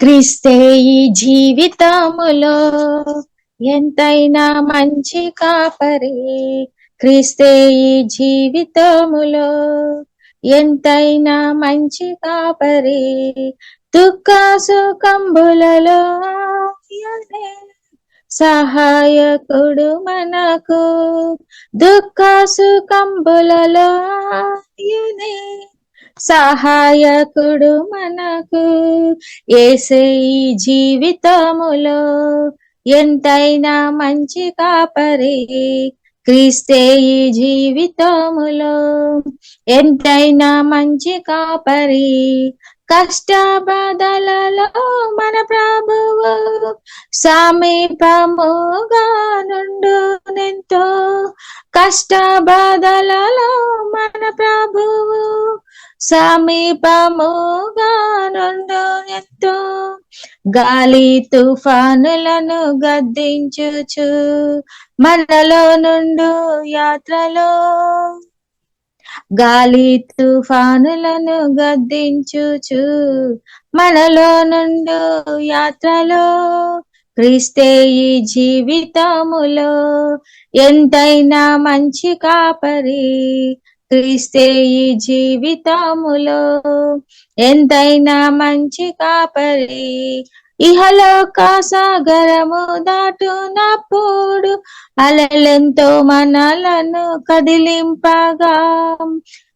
క్రీస్తే ఈ జీవితములో ఎంతైనా మంచి కాపరి. క్రీస్తే ఈ జీవితములో ఎంతైనా మంచి కాపరి. దుఃఖ సుఖంబులలో ఆయనే సహాయకుడు మనకు. దుఃఖ సుఖంబులలో ఆయనే సహాయకుడు మనకు. యేసే ఈ జీవితములో ఎంతైనా మంచి కాపరి. క్రీస్తే ఈ జీవితములో ఎంతైనా మంచి కాపరి. కష్ట బాధలలో మన ప్రభువు సమీపముగా నుండునెంతో. కష్ట బాధలలో మన ప్రభువు సమీపముగా నుండునెంతో. గాలి తుఫానులను గద్దించుచు మనలో నుండు యాత్రలో. గాలి తుఫానులను గద్దించుచు మనలో నుండు యాత్రలో. క్రీస్తే ఈ జీవితములో ఎంతైనా మంచి కాపరి. క్రీస్తే ఈ జీవితములో ఎంతైనా మంచి కాపరి. ఇహలోక సాగరము దాటునప్పుడు అలలెంతో మనలను కదిలింపగా.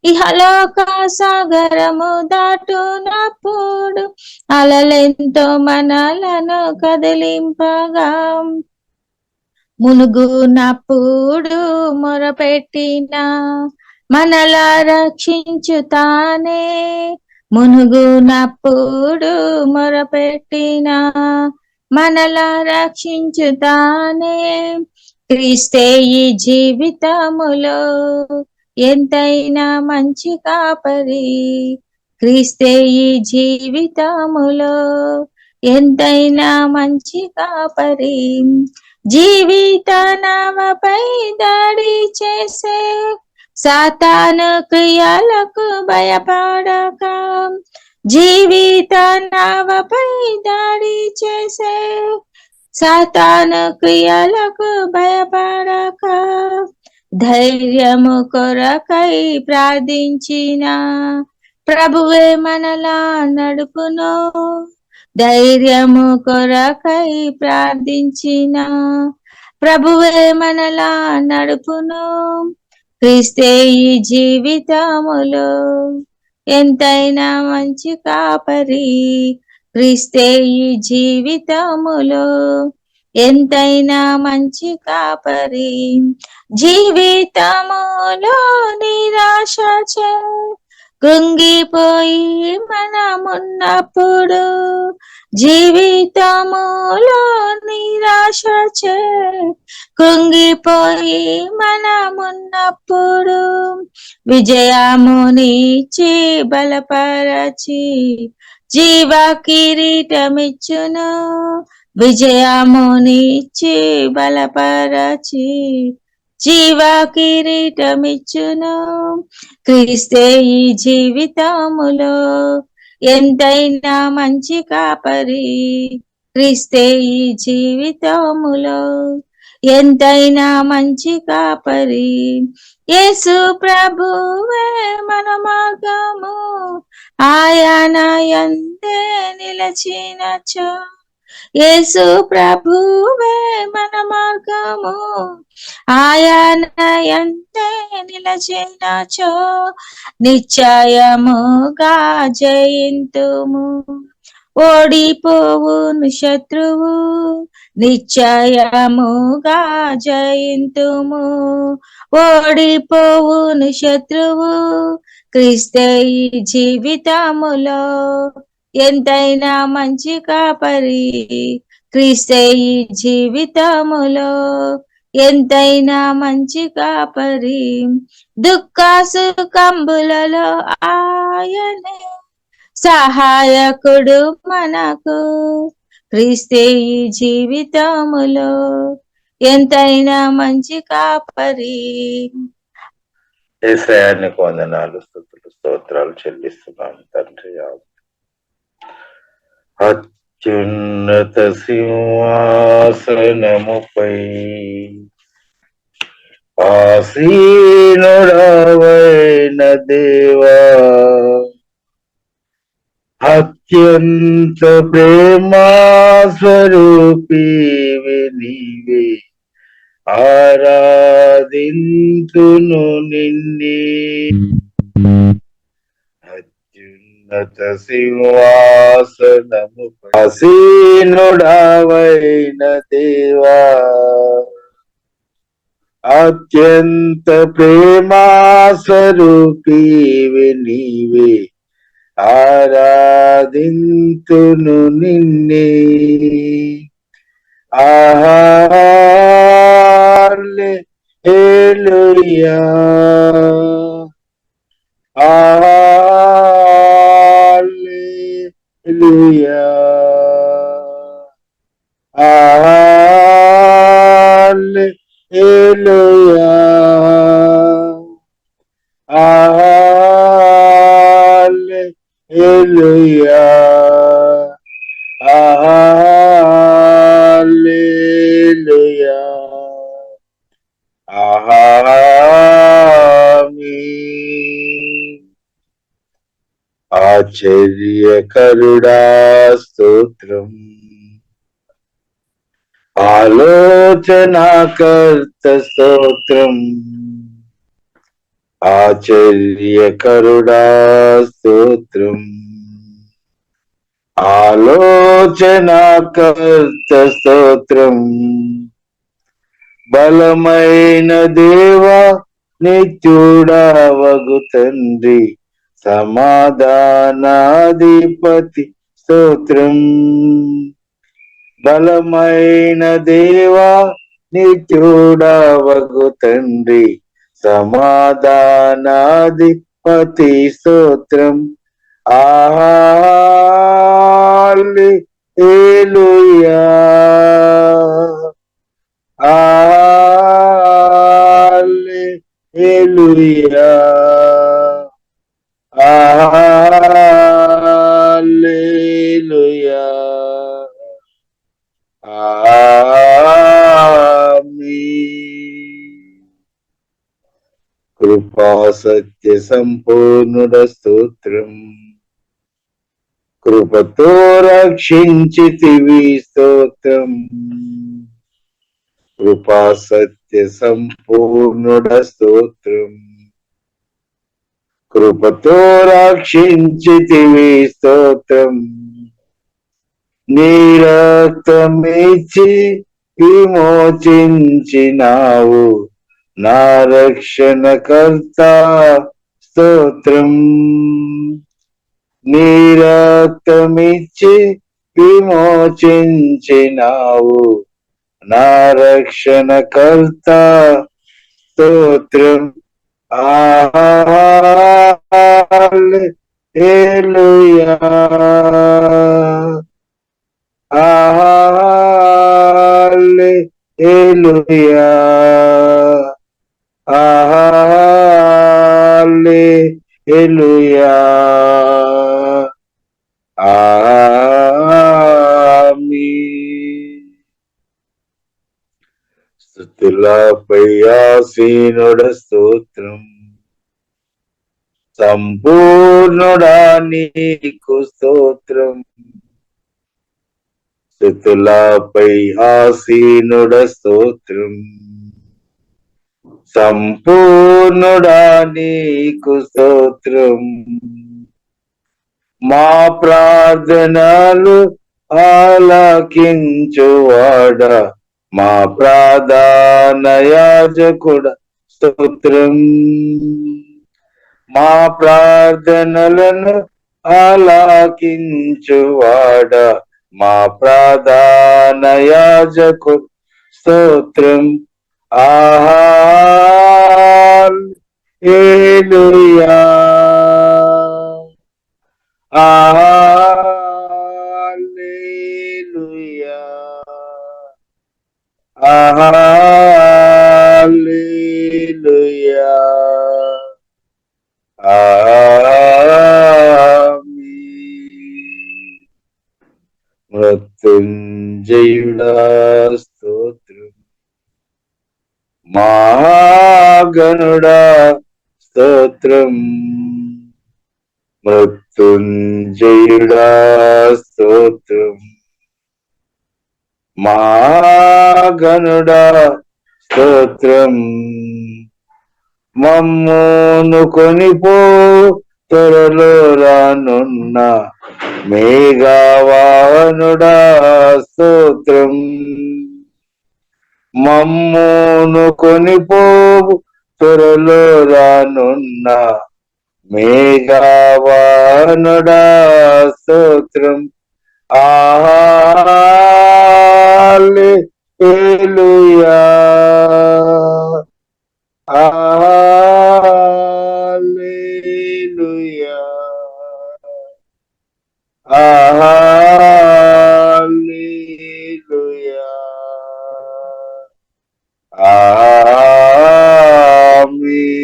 ఇహలోక సాగరము దాటునప్పుడు అలలెంతో మనలను కదిలింపగా. మునుగునప్పుడు మొరపెట్టిన మనలా రక్షించుతానే. మునుగునప్పుడు మొరపెట్టిన మనలా రక్షించుతానే. క్రీస్తే ఈ జీవితములో ఎంతైనా మంచి కాపరి. క్రీస్తే ఈ జీవితములో ఎంతైనా మంచి కాపరి. జీవిత నామపై దాడి చేసే సాతాను క్రియలకు భయపడక. జీవిత నామపై దాడి చేసే సాతాను క్రియలకు భయపడక. ధైర్యము కొరకై ప్రార్థించిన ప్రభువే మనలా నడుపును. ధైర్యము కొరకై ప్రార్థించిన ప్రభువే మనలా నడుపును. క్రీస్తే ఈ జీవితములో ఎంతైనా మంచి కాపరి. క్రీస్తే ఈ జీవితములో ఎంతైనా మంచి కాపరి. జీవితములో నిరాశ చే కృంగిపోయి మనమున్నప్పుడు. జీవితములో నిరాశ చే కృంగిపోయి మనమున్నప్పుడు విజయమునిచ్చి బలపరచి జీవ కిరీటమిచ్చును. విజయమునిచ్చి బలపరచి జీవ కిరీటమిచ్చును. క్రీస్తే ఈ జీవితములో ఎంతైనా మంచి కాపరి. క్రీస్తే ఈ జీవితములో ఎంతైనా మంచి కాపరి. యేసు ప్రభువే మన మార్గము, ఆయన యందే నిలచినచో. యేసు ప్రభువే మన మార్గము, ఆయన యందే నిలచినచో. నిశ్చయముగా జయింతుము, ఓడిపోవును శత్రువు. నిశ్చయముగా జయింతుము, ఓడిపోవును శత్రువు. క్రీస్తే ఈ జీవితములో ఎంతైనా మంచి కాపరి. క్రీస్తే ఈ జీవితములో ఎంతైనా మంచి కాపరి. దుఃఖ సుఖంబులలో ఆయనే సహాయకుడు మనకు. క్రీస్తే ఈ జీవితములో ఎంతైనా మంచి కాపరి. యేసయ్యానికి వందనాలు, స్తుతులు, స్తోత్రాలు చెల్లిస్తున్నాను తండ్రి. అత్యున్నత సింహాసనముపై ఆసీనుడవైన దేవా, అత్యంత ప్రేమా స్వరూపివి నీవే, ఆరాధింతును నిన్నే. అత్యున్నత సింహాసనముపై ఆసీనుడవైన దేవా, అత్యంత ప్రేమా స్వరూపివి నీవే, ఆరాధింతును నిన్నే. హల్లెలూయా, హల్లెలూయా, హల్లెలూయా, హల్లెలూయా, హల్లెలూయా, ఆమేన్. ఆశ్చర్యకరుడా స్తోత్రం, ఆలోచనాకర్త స్తోత్రం, ఆశ్చర్యకరుడా స్తోత్రం, ఆలోచనాకర్త స్తోత్రం, బలమైన దేవా నిత్యుడా వగు తండ్రి, సమాధానాధిపతి స్తోత్రం. బలమైన దేవా నిత్యుడా వగు తండ్రి, సమాధానాధిపతి స్తోత్రం. హల్లెలూయా, హల్లెలూయా, హల్లెలూయా, ఆమేన్. కృపా సత్య సంపూర్ణుడ స్తోత్రం, కృపతో రక్షించితివి స్తోత్రం. కృపా సత్య సంపూర్ణుడ స్తోత్రం, కృపతో రక్షించితివి స్తోత్రం. నీ రక్తమిచ్చి విమోచించినావు, నా రక్షణకర్త స్తోత్రం. నీ రక్తమిచ్చి విమోచించినావు, నా రక్షణకర్త స్తోత్రం. హల్లెలూయా, హల్లెలూయా, హల్లెలూయా, ఆమేన్. స్తుతులపై ఆసీనుడ స్తోత్రం, సంపూర్ణుడా నీకు స్తోత్రం. స్తుతులపై ఆసీనుడ స్తోత్రం, సంపూర్ణుడా నీకు స్తోత్రం. మా ప్రార్థనలు ఆలకించువాడ, మా ప్రధాన యాజకుడ స్తోత్రం. మా ప్రార్థనలను ఆలకించువాడ, మా ప్రధాన యాజకుడ స్తోత్రం. హల్లెలూయా, హల్లెలూయా, హల్లెలూయా, ఆమేన్. మృత్యుంజయుడా స్తోత్రం, మహాగణుడా స్తోత్రం, మృత్యుంజయుడా స్తోత్రం, మహాగణుడా స్తోత్రం. మమ్మును కొనిపో త్వరలో రానున్న మేఘవాహనుడా స్తోత్రం. మమ్మును కొనిపో త్వరలో రానున్న మేఘవాహనుడా స్తోత్రం. హల్లెలూయా, హల్లెలూయా, హల్లెలూయా,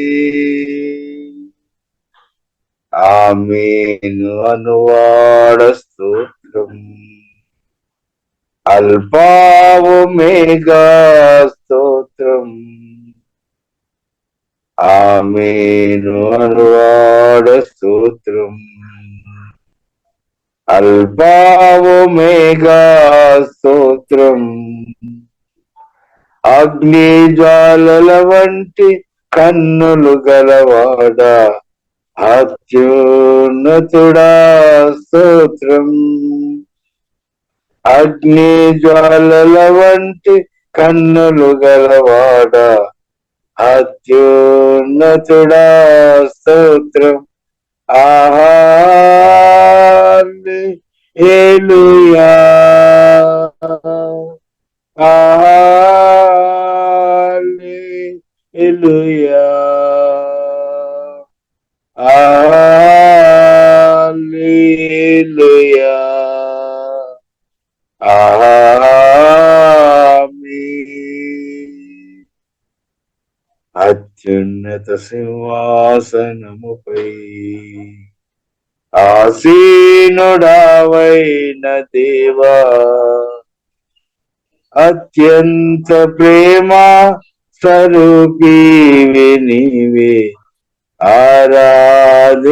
ఆమేన్. ఆమేన్ అనువాడ స్తోత్రం, అల్పావు మేఘా స్తోత్రం. ఆమేను అనువాడ స్తోత్రం, అల్పావు మేఘా స్తోత్రం. అగ్ని జ్వాలల వంటి కన్నులు గలవాడ అత్యున్నతుడా స్తోత్రం. అగ్ని జ్వాలల వంటి కన్నులు గలవాడ అత్యున్నతుడా స్తోత్రం. హల్లెలూయా, హల్లెలూయా, హల్లెలూయా, ఆమేన్. అత్యున్నత సింహాసనముపై ఆసీనుడావైన దేవా, అత్యంత ప్రేమ స్వరూపివి నీవే, ఆరాధించును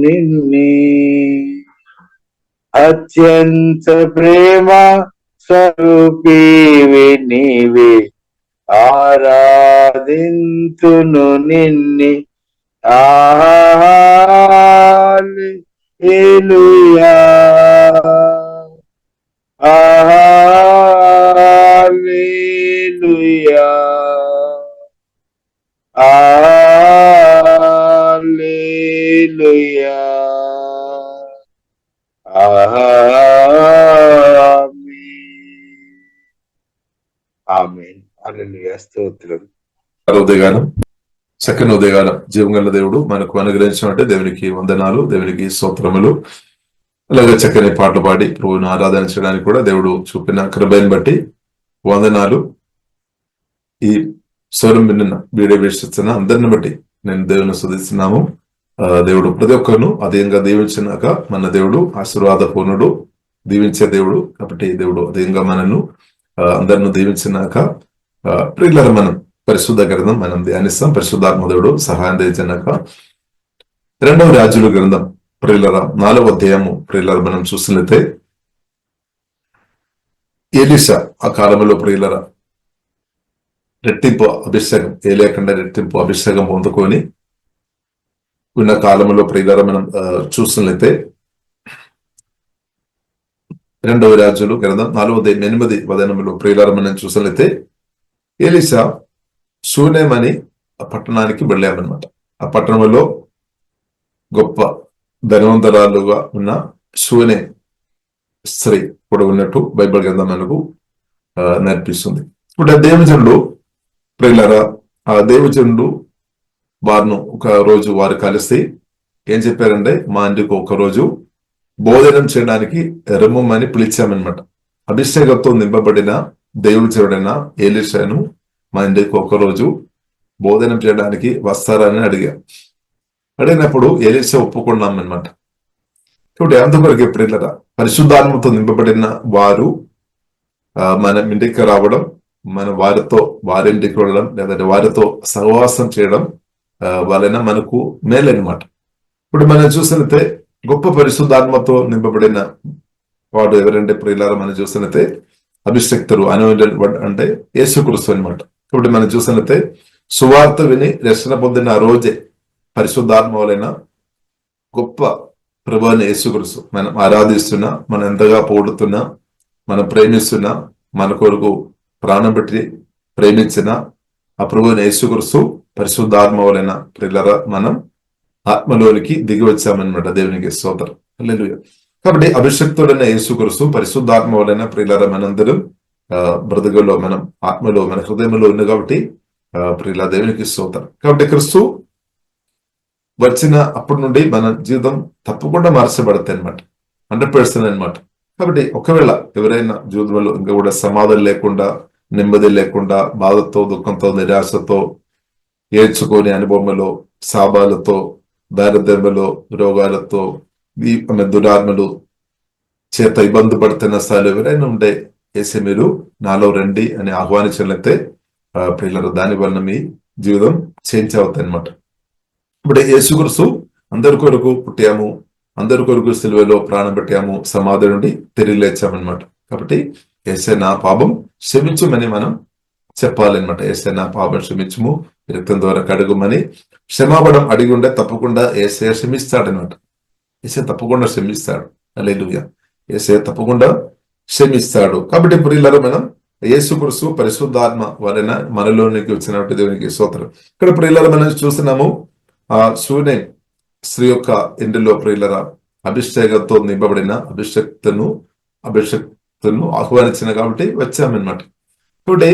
నిన్నే. అత్యంత ప్రేమ స్వరూపివి నీవే, ఆరాధించును నిన్నే. హల్లెలూయా, హల్లెలూయా, హల్లెలూయా, ఆమేన్. హల్లెలూయా, స్తోత్రం. ఉదయగానం, చక్కని ఉదయగానం జీవంగల దేవుడు మనకు అనుగ్రహించినట్టే దేవునికి వందనాలు, దేవునికి స్తోత్రములు. అలాగే చక్కని పాటలు పాడి ప్రభువును ఆరాధించడానికి కూడా దేవుడు చూపిన కృపను బట్టి వందనాలు. ఈ స్వరం విన్న వీడియో వీక్షిస్తున్న అందరిని బట్టి నేను దేవుని స్తుతిస్తున్నాము. దేవుడు ప్రతి ఒక్కరును అదేంగా దీవించినాక మన దేవుడు ఆశీర్వాద పూర్ణుడు, దీవించే దేవుడు కాబట్టి దేవుడు అదేంగా మనను అందరిని దీవించినాక ప్రియులార మనం పరిశుద్ధ గ్రంథం మనం ధ్యానిస్తాం. పరిశుద్ధాత్మ దేవుడు సహాయం తెచ్చినాక 2వ రాజుల గ్రంథం ప్రియులార 4వ అధ్యాయము ప్రియులార మనం చూసినట్లయితే ఎలీషా ఆ కాలంలో ప్రియులార రెట్టింపు అభిషేకం ఏలేకుండా రెట్టింపు అభిషేకం పొందుకొని ఉన్న కాలంలో ప్రియులార మనం చూసినట్లయితే 2వ రాజులు గ్రంథం 4:8 వచనంలో ప్రియులార మనం చూసినట్లయితే ఎలీషా షూనేం అని ఆ పట్టణానికి వెళ్ళామన్నమాట. ఆ పట్టణంలో గొప్ప ధనవంతరాలుగా ఉన్న షూనే స్త్రీ కూడా ఉన్నట్టు బైబిల్ గ్రంథం మనకు నేర్పిస్తుంది. ఇప్పుడు ఆ దేవజనుడు ప్రియులారా, ఆ దేవజనుడు వారిను ఒక రోజు వారు కలిసి ఏం చెప్పారంటే, మా ఇంటికి ఒక రోజు భోజనం చేయడానికి రమ్మని పిలిచామన్నమాట. అభిషేకంతో నింపబడిన దేవుడిన ఎలీషాను మా ఇంటికి ఒక రోజు భోజనం చేయడానికి వస్తారని అడిగినప్పుడు ఎలీషా ఒప్పుకున్నామన్నమాట. కాబట్టి అందుకొరకు ఎప్పుడైనా పరిశుద్ధాత్మతో నింపబడిన వారు మన ఇంటికి రావడం, మన వారింటికి వెళ్ళడం, లేదంటే వారితో సహవాసం చేయడం వలన మనకు మేలనమాట. ఇప్పుడు మనం చూసినట్టే గొప్ప పరిశుద్ధాత్మతో నింపబడిన వాడు ఎవరంటే ప్రియులారా, మనం చూసినట్టే అభిషక్తులు anointed one అంటే యేసుక్రీస్తు అనమాట. కాబట్టి మనం చూసినట్టే సువార్త విని రక్షణ పొందిన ఆ రోజే పరిశుద్ధాత్మ వలన గొప్ప ప్రభువైన యేసుక్రీస్తు మనం ఆరాధిస్తున్నా, మనం ఎంతగా పొగుడుతున్నా, మనం ప్రేమిస్తున్నా, మన కొరకు ప్రాణం పెట్టి ప్రేమించిన ఆ ప్రభువైన యేసుక్రీస్తు పరిశుద్ధాత్మ వలన ప్రియులారా మనం ఆత్మలోనికి దిగి వచ్చామన్నమాట. దేవునికి స్తోత్రం. హల్లెలూయా. కాబట్టి అభిషక్తుడైన యేసుక్రీస్తు పరిశుద్ధాత్మ వలన ప్రియులారా మనందరం బ్రతుకులో మనం ఆత్మలో మన హృదయంలో ఉంది. కాబట్టి ప్రియుల దేవునికి స్తోత్రం. కాబట్టి క్రీస్తు వచ్చిన అప్పటి నుండి మన జీవితం తప్పకుండా మార్చబడతాయి అనమాట, 100% అనమాట. కాబట్టి ఒకవేళ ఎవరైనా జీవితంలో ఇంకా కూడా సమాధానం లేకుండా, నెమ్మది లేకుండా, బాధతో, దుఃఖంతో, నిరాశతో, ఏడ్చుకొని అనుభవంలో, శాపాలతో, దారిద్ర్యంలో, రోగాలతో, దురాత్మలు చేత ఇబ్బంది పడుతున్న స్థాయిలో ఎవరైనా ఉండే వేసే మీరు నాలో రండి అని ఆహ్వానించినట్లయితే పిల్లలు దాని వలన మీ జీవితం చేంజ్ అవుతాయి అనమాట. ఇప్పుడు యేసుక్రీస్తు అందరి కొరకు పుట్టాము, అందరి కొరకు సిలువలో ప్రాణం పెట్టాము, సమాధి నుండి తిరిగి లేచామన్నమాట. కాబట్టి యేసే నా పాపం క్షమించుమని మనం చెప్పాలన్నమాట. యేసే నా పాపం క్షమించుము, రక్తం ద్వారా కడుగుమని క్షమాపణం అడిగి ఉండే తప్పకుండా యేసే క్షమిస్తాడనమాట. యేసే తప్పకుండా క్షమిస్తాడు. హల్లెలూయా. యేసే తప్పకుండా క్షమిస్తాడు. కాబట్టి ప్రియులారా మనం యేసుక్రీస్తు పరిశుద్ధాత్మ వలన మనలోనికి వచ్చినట్టు దేవునికి స్తోత్రం. ఇక్కడ ప్రియులారా మనం చూస్తున్నాము ఆ శూనే స్త్రీ యొక్క ఇంటిలో ప్రియులారా అభిషేకంతో నింపబడిన అభిషక్తును ఆహ్వానించిన కాబట్టి వచ్చామన్నమాట. కాబట్టి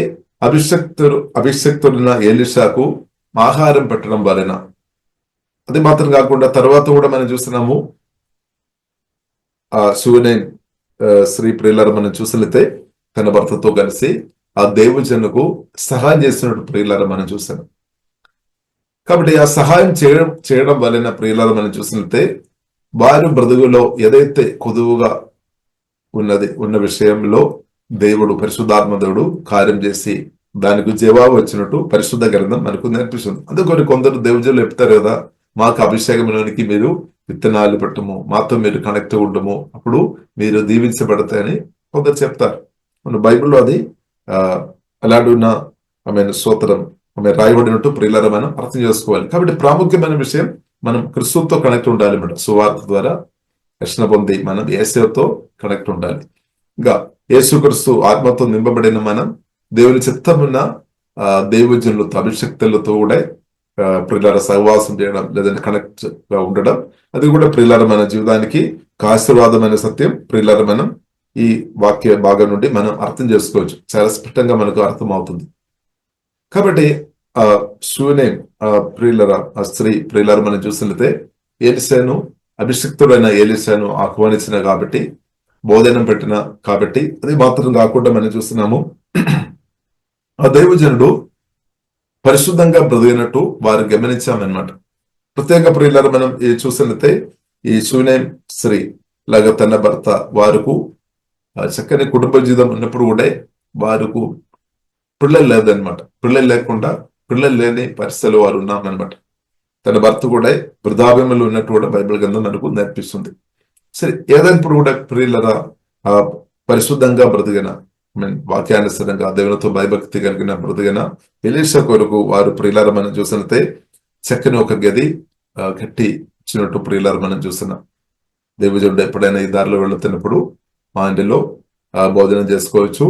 అభిషక్తుడిన ఎలీషాకు ఆహారం పెట్టడం వలన, అది మాత్రం కాకుండా తర్వాత కూడా మనం చూస్తున్నాము ఆ శూనే స్త్రీ ప్రియులారా మనం చూసినట్లయితే తన భర్తతో కలిసి ఆ దేవుజనుకు సహాయం చేసినట్టు ప్రియులారా మనం చూసాం. కాబట్టి ఆ సహాయం చేయడం వలన ప్రియులారా మనం చూసినట్లయితే వారి బ్రతుకులో ఏదైతే కొదువుగా ఉన్న విషయంలో దేవుడు పరిశుద్ధాత్మ దేవుడు కార్యం చేసి దానికి జవాబు వచ్చినట్టు పరిశుద్ధ గ్రంథం మనకు నేర్పిస్తుంది. అందుకని కొందరు దేవుజనులు చెప్తారు కదా, మాకు అభిషేకంలోనికి మీరు విత్తనాలు పెట్టము, మాతో మీరు కనెక్ట్ ఉండము, అప్పుడు మీరు దీవించబడతాయని కొందరు చెప్తారు. మన బైబిల్లో అది అలాంటి ఉన్న స్తోత్రం రాయబడినట్టు ప్రియులారా మనం అర్థం చేసుకోవాలి. కాబట్టి ప్రాముఖ్యమైన విషయం మనం క్రీస్తుతో కనెక్ట్ ఉండాలి అన్నమాట. సువార్త ద్వారా రక్షణ పొంది మనం యేసుతో కనెక్ట్ ఉండాలి. ఇంకా యేసుక్రీస్తు ఆత్మతో నింపబడిన మనం దేవుని చిత్తమున్న దేవుజనులతో అభిషక్తులతో కూడా ప్రియులారా సహవాసం చేయడం, లేదంటే కనెక్ట్ గా ఉండడం, అది కూడా ప్రియులారా మన జీవితానికి ఆశీర్వాదమైన సత్యం. ప్రియులారా మనం ఈ వాక్య భాగం నుండి మనం అర్థం చేసుకోవచ్చు, చాలా స్పష్టంగా మనకు అర్థం అవుతుంది. కాబట్టి ఆ శూనే ప్రియులారా ఆ స్త్రీ ప్రియులారా మనం చూసినట్లయితే ఎలీషాను, అభిషక్తుడైన ఎలీషాను ఆహ్వానించిన కాబట్టి, బోధనం పెట్టిన కాబట్టి, అది మాత్రం కాకుండా మనం చూస్తున్నాము ఆ దైవజనుడు పరిశుద్ధంగా బ్రతికినట్టు వారు గమనించామన్నమాట. ప్రత్యేక ప్రియులారా మనం చూసినట్లయితే ఈ శూనే స్త్రీ లాగా తన భర్త వారికి చక్కని కుటుంబ జీవితం ఉన్నప్పుడు కూడా వారికి పిల్లలు లేదనమాట. పిల్లలు లేని పరిస్థితుల్లో వారు ఉన్నామన్నమాట. తన భర్త కూడా వృద్ధాప్యంలో ఉన్నట్టు కూడా బైబిల్ గ్రంథం మనకు నేర్పిస్తుంది. సరే, ఏదైనప్పుడు కూడా ప్రియులారా పరిశుద్ధంగా బ్రతికిన వాక్యానుసరంగా దేవునితో భయభక్తి కలిగిన బ్రతికిన ఎలీషా కొరకు వారు ప్రియులారా మనం చూసినట్లయితే చక్కని ఒక గది కట్టి ఇచ్చినట్టు ప్రియులారా మనం చూస్తున్నాం. దేవుజనుడు ఎప్పుడైనా ఈ దారిలో వెళుతున్నప్పుడు మా ఇంటిలో భోజనం చేసుకోవచ్చు,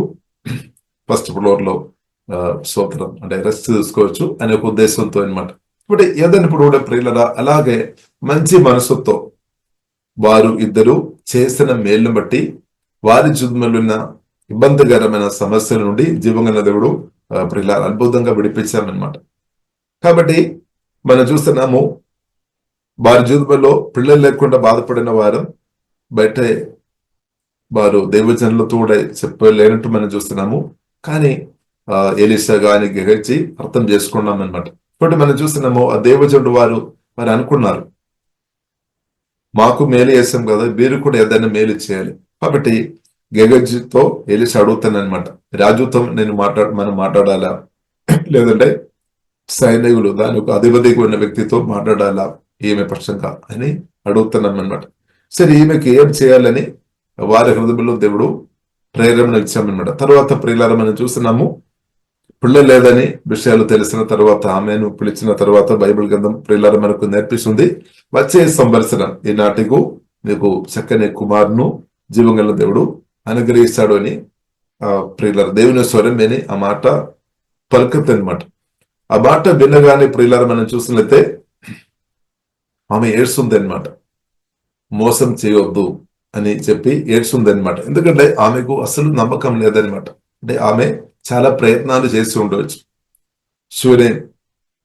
ఫస్ట్ ఫ్లోర్ లో స్తోత్రం అంటే రెస్ట్ తీసుకోవచ్చు అనే ఒక ఉద్దేశంతో అనమాట. ఇప్పుడు ఏదైనప్పుడు కూడా ప్రియులారా అలాగే మంచి మనసుతో వారు ఇద్దరు చేసిన మేలును బట్టి వారి జీవితంలో ఉన్న ఇబ్బందికరమైన సమస్యల నుండి జీవంగల దేవుడు ప్రియులారా అద్భుతంగా విడిపించామన్నమాట. కాబట్టి మనం చూస్తున్నాము వారి జీవితంలో పిల్లలు లేకుండా బాధపడిన వారు బయట వారు దైవజనులతో కూడా చెప్పలేనట్టు మనం చూస్తున్నాము. కానీ ఎలీషా గాని గ్రహించి అర్థం చేసుకున్నాం అనమాట. కాబట్టి మనం చూస్తున్నాము ఆ దైవజనుడు వారు అనుకున్నారు, మాకు మేలు చేసాం కదా, వీరు కూడా ఏదైనా మేలు చేయాలి. కాబట్టి గేగజీతో ఎలిషా అడుగుతానమాట, రాజుతో మనం మాట్లాడాలా, లేదంటే సైనికులు దాని ఒక అధిపతికి ఉన్న వ్యక్తితో మాట్లాడాలా ఈమె పక్షంగా అని అడుగుతున్నాం అనమాట. సరే, ఈమెకి ఏం చేయాలని వారి హృదయంలో దేవుడు ప్రేరణ ఇచ్చామన్నమాట. తర్వాత ప్రియులారా మనం చూస్తున్నాము, పిల్ల లేదని విషయాలు తెలిసిన తర్వాత ఆమెను పిలిచిన తర్వాత బైబిల్ గ్రంథం ప్రియులారా మనకు నేర్పిస్తుంది, వచ్చే సంవత్సరం ఈనాటికు నీకు చక్కని కుమారును జీవంగల దేవుడు అనుగ్రహిస్తాడు అని ప్రియులారా దేవుని స్వరం విని ఆ మాట పలుకుతుంది అనమాట. ఆ మాట వినగానే ప్రియులారా మనం చూసినట్లయితే ఆమె ఏడ్చుంది అనమాట. మోసం చేయవద్దు అని చెప్పి ఏడ్చుంది అనమాట. ఎందుకంటే ఆమెకు అసలు నమ్మకం లేదనమాట. అంటే ఆమె చాలా ప్రయత్నాలు చేసి ఉండవచ్చు. సూర్య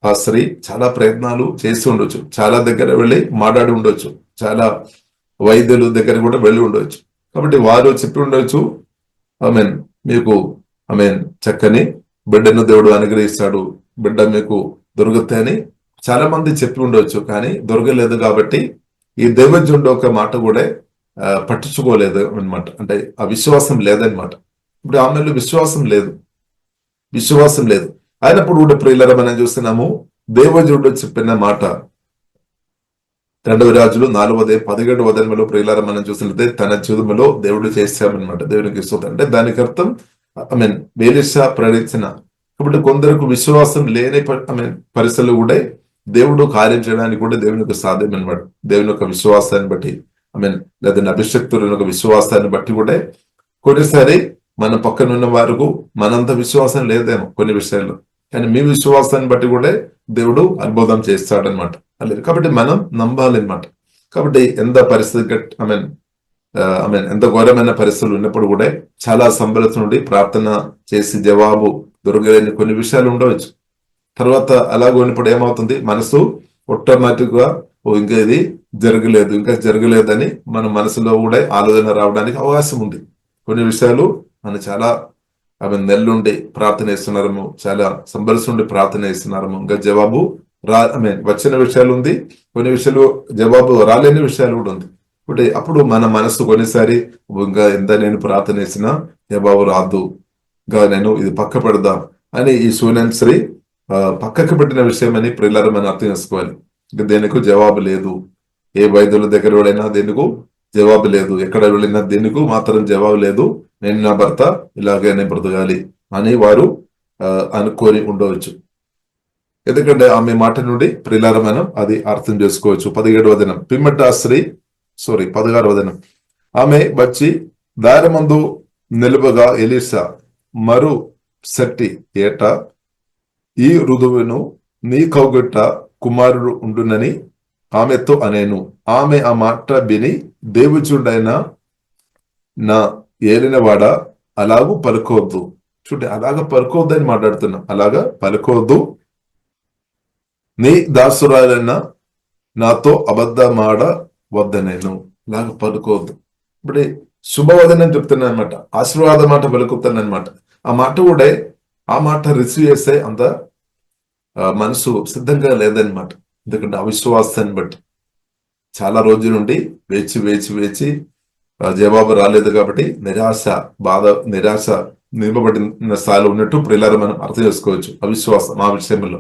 ఆ స్త్రీ చాలా ప్రయత్నాలు చేసి ఉండొచ్చు, చాలా దగ్గర వెళ్ళి మాట్లాడి ఉండొచ్చు, చాలా వైద్యుల దగ్గర కూడా వెళ్ళి ఉండవచ్చు. కాబట్టి వారు చెప్పి ఉండొచ్చు, మీకు చక్కని బిడ్డను దేవుడు అనుగ్రహిస్తాడు, బిడ్డ మీకు దొరుకుతాయి అని చాలా మంది చెప్పి ఉండవచ్చు. కానీ దొరకలేదు కాబట్టి ఈ దైవజనుడు ఒక మాట కూడా పట్టించుకోలేదు అనమాట. అంటే ఆ విశ్వాసం లేదనమాట. ఇప్పుడు ఆమెలో విశ్వాసం లేదు అయినప్పుడు కూడా ప్రియులారా మనం చూస్తున్నాము, దేవజనుడు చెప్పిన మాట 2వ రాజులు 4:17 వచనంలో ప్రియులారా మనం చూసినట్లయితే తన జీవితంలో దేవుడు చేశామన్నమాట. దేవునికి ఇస్తుంది అంటే దానికి అర్థం ఎలీషా ప్రకటించిన. కాబట్టి కొందరికి విశ్వాసం లేని పరిస్థితులు కూడా దేవుడు కార్యం చేయడానికి కూడా దేవునికి సాధ్యం అనమాట. దేవుని యొక్క విశ్వాసాన్ని బట్టి లేదా అభిషక్తుల యొక్క విశ్వాసాన్ని బట్టి కూడా కొన్నిసారి మన పక్కన ఉన్న వారికి మనంత విశ్వాసం లేదేమో కొన్ని విషయాల్లో, కానీ మీ విశ్వాసాన్ని బట్టి కూడా దేవుడు అద్భుతం చేస్తాడనమాట. కాబట్టి మనం నమ్మాలన్నమాట. కాబట్టి ఎంత పరిస్థితి ఎంత ఘోరమైన పరిస్థితులు ఉన్నప్పుడు కూడా చాలా సంబరత నుండి ప్రార్థన చేసి జవాబు దొరకలేని కొన్ని విషయాలు ఉండవచ్చు. తర్వాత అలాగ ఉన్నప్పుడు ఏమవుతుంది, మనసు ఆటోమేటిక్ గా ఇంకా ఇది జరగలేదని మన మనసులో కూడా ఆలోచన రావడానికి అవకాశం ఉంది. కొన్ని విషయాలు మనం చాలా నెల్లుండి ప్రార్థన చేస్తున్నారము, చాలా సంబరసు నుండి ప్రార్థన చేస్తున్నారము, ఇంకా జవాబు వచ్చిన విషయాలు ఉంది, కొన్ని విషయాలు జవాబు రాలేని విషయాలు కూడా ఉంది. అప్పుడు మన మనసు కొన్నిసారి ఇంకా ఎంత నేను ప్రార్థన చేసినా జవాబు రాదు, ఇంకా నేను ఇది పక్క పెడదాం అని ఈ సూర్యన్ శ్రీ పక్కకు పెట్టిన విషయం అని ప్రియులారా మనం అర్థం చేసుకోవాలి. ఇంకా దేనికి జవాబు లేదు. ఏ వైద్యుల దగ్గర వెళ్ళినా దేనికి జవాబు లేదు, ఎక్కడ వెళ్ళినా దేనికి మాత్రం జవాబు లేదు. నేను నా భర్త ఇలాగనే బ్రతకాలి అని వారు అనుకొని ఉండవచ్చు. ఎందుకంటే ఆమె మాట నుండి ప్రియులారా మనం అది అర్థం చేసుకోవచ్చు. 17వ వచనం పిమ్మట స్త్రీ 16వ వచనం ఆమె వచ్చి దారిమందు నిలువగా ఎలీషా మరు సట్టి ఏట ఈ ఋతువును నీ కౌగొట్ట కుమారుడు ఉండునని ఆమెతో అనేను. ఆమె ఆ మాట విని దేవుచుడైన నా ఏలినవాడ అలాగూ పలుకోవద్దు. చూడండి, అలాగ పలుకోవద్దు అని మాట్లాడుతున్నా. అలాగా పలుకోవద్దు, నీ దాసురాలైన నాతో అబద్ధమాడ వద్దనేను. ఇలాగ పలుకోవద్దు. ఇప్పుడు శుభవదనం చెప్తున్నా అనమాట, ఆశీర్వాద మాట పలుకుతాను అనమాట. ఆ మాట కూడా ఆ మాట రిసీవ్ చేస్తే అంత మనసు సిద్ధంగా లేదనమాట. ఎందుకంటే అవిశ్వాసాన్ని బట్టి చాలా రోజుల నుండి వేచి జవాబు రాలేదు కాబట్టి నిరాశ నింపబడిన స్థాయిలో ఉన్నట్టు ప్రియులారా మనం అర్థం చేసుకోవచ్చు అవిశ్వాసం ఆ విషయంలో.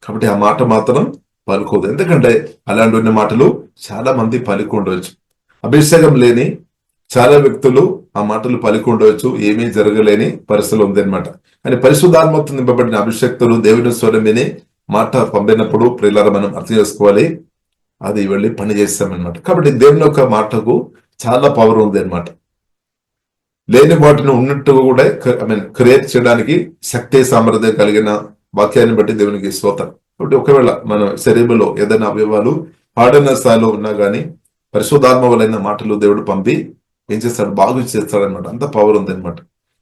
కాబట్టి ఆ మాట మాత్రం పలుకోదు. ఎందుకంటే అలాంటి ఉన్న మాటలు చాలా మంది పలికి ఉండవచ్చు. అభిషేకం లేని చాలా వ్యక్తులు ఆ మాటలు పలికి ఉండవచ్చు, ఏమీ జరగలేని పరిస్థితులు ఉంది అనమాట. కానీ పరిశుద్ధాత్మతో నింపబడిన అభిషక్తులు దేవుని స్వరం విని మాట పంపినప్పుడు ప్రియులారా మనం అర్థం చేసుకోవాలి, అది వెళ్ళి పని చేస్తామన్నమాట. కాబట్టి దేవుని యొక్క మాటకు చాలా పవర్ ఉంది అనమాట. లేని వాటిని ఉన్నట్టుగా కూడా క్రియేట్ చేయడానికి శక్తి సామర్థ్యం కలిగిన వాక్యాన్ని బట్టి దేవునికి స్తోత్రం. కాబట్టి ఒకవేళ మన శరీరంలో ఏదైనా అవయవాలు పాడన స్థాయిలో ఉన్నా గానీ పరిశుద్ధాత్మ వలైన మాటలు దేవుడు పంపి ఏం చేస్తాడు, బాగు చేస్తాడనమాట. అంత పవర్ ఉంది అనమాట.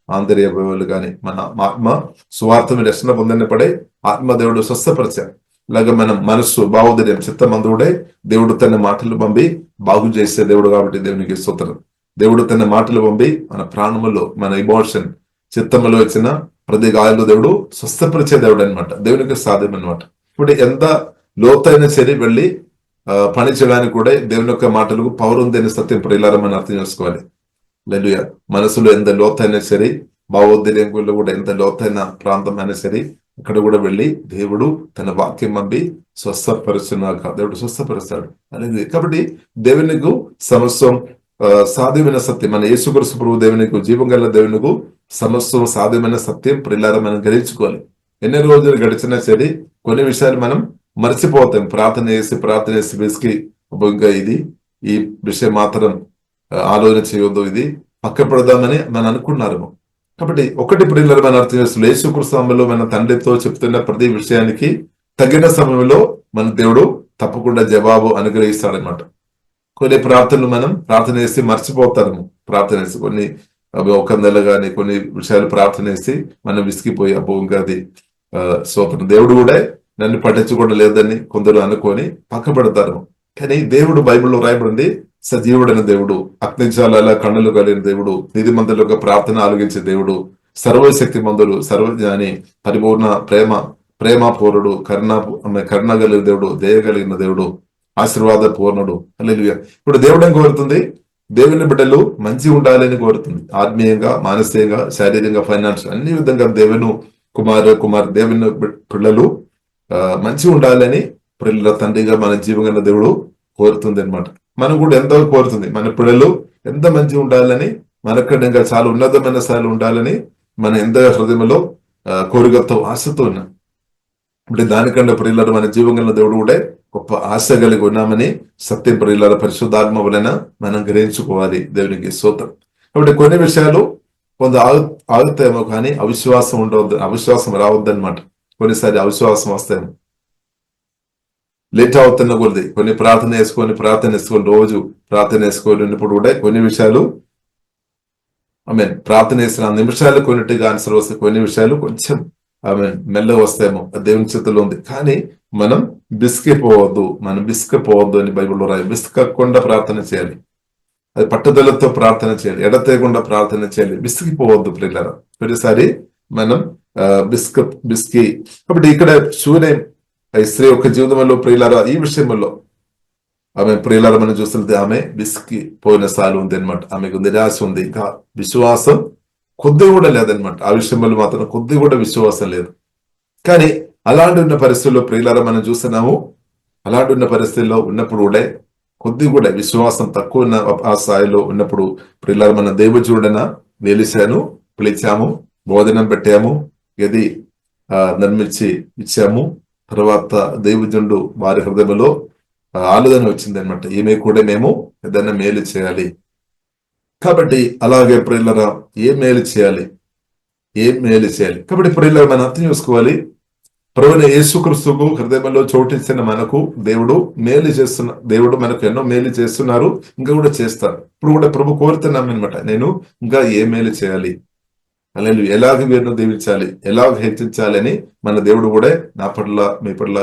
ఆంతర్య అవయవాలు కానీ మన ఆత్మ సువార్థం రక్షణ పొందినప్పుడే ఆత్మ దేవుడు స్వస్థపరిచాడు. ఇలాగ మనం మనస్సు భావోదర్యం చిత్తమందుడే దేవుడు తన మాటలు పంపి బాగు చేసే దేవుడు. కాబట్టి దేవునికి స్తోత్రం. దేవుడు తన మాటలు పంపి మన ప్రాణములో మన ఇమోషన్ చిత్తములో వచ్చిన ప్రతి గాయాలు దేవుడు స్వస్థపరిచే దేవుడు అనమాట. దేవునికి సాధ్యం అనమాట. ఇప్పుడు ఎంత లోతైన చర్య వెళ్ళి పని చేయడానికి కూడా దేవుని యొక్క మాటలకు పవర్ ఉందని సత్యం ప్రియులారా మనం అర్థం చేసుకోవాలి. హల్లెలూయా. మనసులో ఎంత లోతైనా సరే, భావోద్రేకంలో కూడా ఎంత లోతైన ప్రాంతం అయినా సరే, అక్కడ కూడా వెళ్ళి దేవుడు తన వాక్యం పంపి స్వస్థపరుస్తున్నాక దేవుడు స్వస్థపరుస్తాడు అనేది. కాబట్టి దేవునికి సమస్తం సాధ్యమైన సత్యం, మన యేసుక్రీస్తు ప్రభు దేవునికి, జీవం గల దేవునికి సమస్తం సాధ్యమైన సత్యం ప్రియులారా మనం గ్రహించుకోవాలి. ఎన్ని రోజులు గడిచినా సరే కొన్ని విషయాలు మనం మర్చిపోతాం. ప్రార్థన చేసి విసికి ఇంకా ఈ విషయం మాత్రం ఆలోచన చేయొద్దు, ఇది పక్క పెడదామని మనం అనుకున్నారు. కాబట్టి ఒకటి ప్రియులారా మనం అర్థం చేస్తున్నాం, యేసుక్రీస్తు నామములో మన తండ్రితో చెప్తున్న ప్రతి విషయానికి తగిన సమయంలో మన దేవుడు తప్పకుండా జవాబు అనుగ్రహిస్తాడనమాట. కొన్ని ప్రార్థనలు మనం ప్రార్థన చేసి మర్చిపోతాము. ప్రార్థన చేసి కొన్ని ఒక నెల గాని కొన్ని విషయాలు ప్రార్థన చేసి మనం విసిగిపోయి ఇంకా అది స్తోత్రం, దేవుడు కూడా నన్ను పట్టించుకోవడం లేదని కొందరు అనుకొని పక్క పెడతారు. కానీ దేవుడు బైబిల్లో రాయబడింది, సజీవుడైన దేవుడు, అగ్నిజ్వాలల కన్నులు కలిగిన దేవుడు, నీతిమంతులకు ప్రార్థన ఆలోచించే దేవుడు, సర్వశక్తి మందులు, సర్వజ్ఞాని, పరిపూర్ణ ప్రేమపూర్ణుడు, కరుణ కలిగిన దేవుడు, దయ కలిగిన దేవుడు, ఆశీర్వాద పూర్ణుడు. హల్లెలూయా. ఇప్పుడు దేవుడు ఏం కోరుతుంది? దేవుని బిడ్డలు మంచి ఉండాలని కోరుతుంది. ఆత్మీయంగా, మానసికంగా, శారీరకంగా, ఫైనాన్షియల్ అన్ని విధంగా దేవుని కుమార్ దేవుని పిల్లలు మంచి ఉండాలని పిల్లల తండ్రిగా మన జీవన దేవుడు కోరుతుంది అనమాట. మనం కూడా ఎంతో కోరుతుంది, మన పిల్లలు ఎంత మంచి ఉండాలని, మనక్కడ ఇంకా చాలా ఉన్నతమైన స్థాయిలో ఉండాలని మన ఎంత హృదయంలో కోరికతో ఆశతో ఉన్నాం. ఇప్పుడు దానికంటే ప్రియులారా మన జీవన దేవుడు కూడా గొప్ప ఆశ కలిగి ఉన్నామని సత్యం ప్రియులారా పరిశుద్ధాత్మ వలన మనం గ్రహించుకోవాలి. దేవునికి స్తోత్రం. కాబట్టి కొన్ని విషయాలు కొంత ఆగుతాయేమో కానీ అవిశ్వాసం ఉండవద్దు, అవిశ్వాసం రావద్దనమాట. కొన్నిసారి అవిశ్వాసం వస్తాయేమో, లేట్ అవుతున్న కొద్ది కొన్ని ప్రార్థన వేసుకొని రోజు ప్రార్థన వేసుకొని ఉన్నప్పుడు కూడా కొన్ని విషయాలు ప్రార్థన వేసిన నిమిషాలు కొన్నిటిగా ఆన్సర్ వస్తాయి, కొన్ని విషయాలు కొంచెం మెల్లగా వస్తాయేమో, దేవుని చేతిలో ఉంది. కానీ మనం బిస్కిపోవద్దు అని బైబిల్లో రాయి. బిస్కకుండా ప్రార్థన చేయాలి, అది పట్టుదలతో ప్రార్థన చేయాలి, ఎడతేయకుండా ప్రార్థన చేయాలి, బిస్కిపోవద్దు ప్రియులారా. ప్రతిసారి మనం బిస్కి. కాబట్టి ఇక్కడ చూనే స్త్రీ యొక్క జీవితంలో ప్రియులారా ఈ విషయంలో ప్రియులారా మనం చూస్తుంటే ఆమె బిస్కి పోయిన సాలు ఉంది అనమాట. ఆమెకు నిరాశ ఉంది, ఇంకా విశ్వాసం కొద్ది కూడా లేదనమాట. ఆ విషయంలో మాత్రం కొద్ది కూడా విశ్వాసం లేదు. కానీ అలాంటి ఉన్న పరిస్థితుల్లో ప్రియులారా మనం చూస్తున్నాము, అలాంటి ఉన్న పరిస్థితుల్లో ఉన్నప్పుడు కూడా కొద్ది కూడా విశ్వాసం తక్కువ ఉన్న ఆ స్థాయిలో ఉన్నప్పుడు ప్రియులారా మన దేవుజుడన వెలిశాను, పిలిచాము, భోజనం పెట్టాము, గది నిర్మించి ఇచ్చాము. తర్వాత దేవుజుండు వారి హృదయంలో ఆలోచన వచ్చింది అనమాట, ఈమె కూడా మేము ఏదైనా మేలు చేయాలి. కాబట్టి అలాగే ప్రియులారా ఏం మేలు చేయాలి. కాబట్టి ప్రియులారా మనం అర్థం చేసుకోవాలి, ప్రభువైన యేసుక్రీస్తుకు హృదయంలో చోటించిన మనకు దేవుడు మనకు ఎన్నో మేలు చేస్తున్నారు, ఇంకా కూడా చేస్తారు. ఇప్పుడు కూడా ప్రభు కోరుతున్నాం అనమాట, నేను ఇంకా ఏ మేలు చేయాలి, అలాగే ఎలాగ వీరిని దీవించాలి, ఎలాగ హెచ్చించాలి అని మన దేవుడు కూడా నా పట్ల మీ పట్ల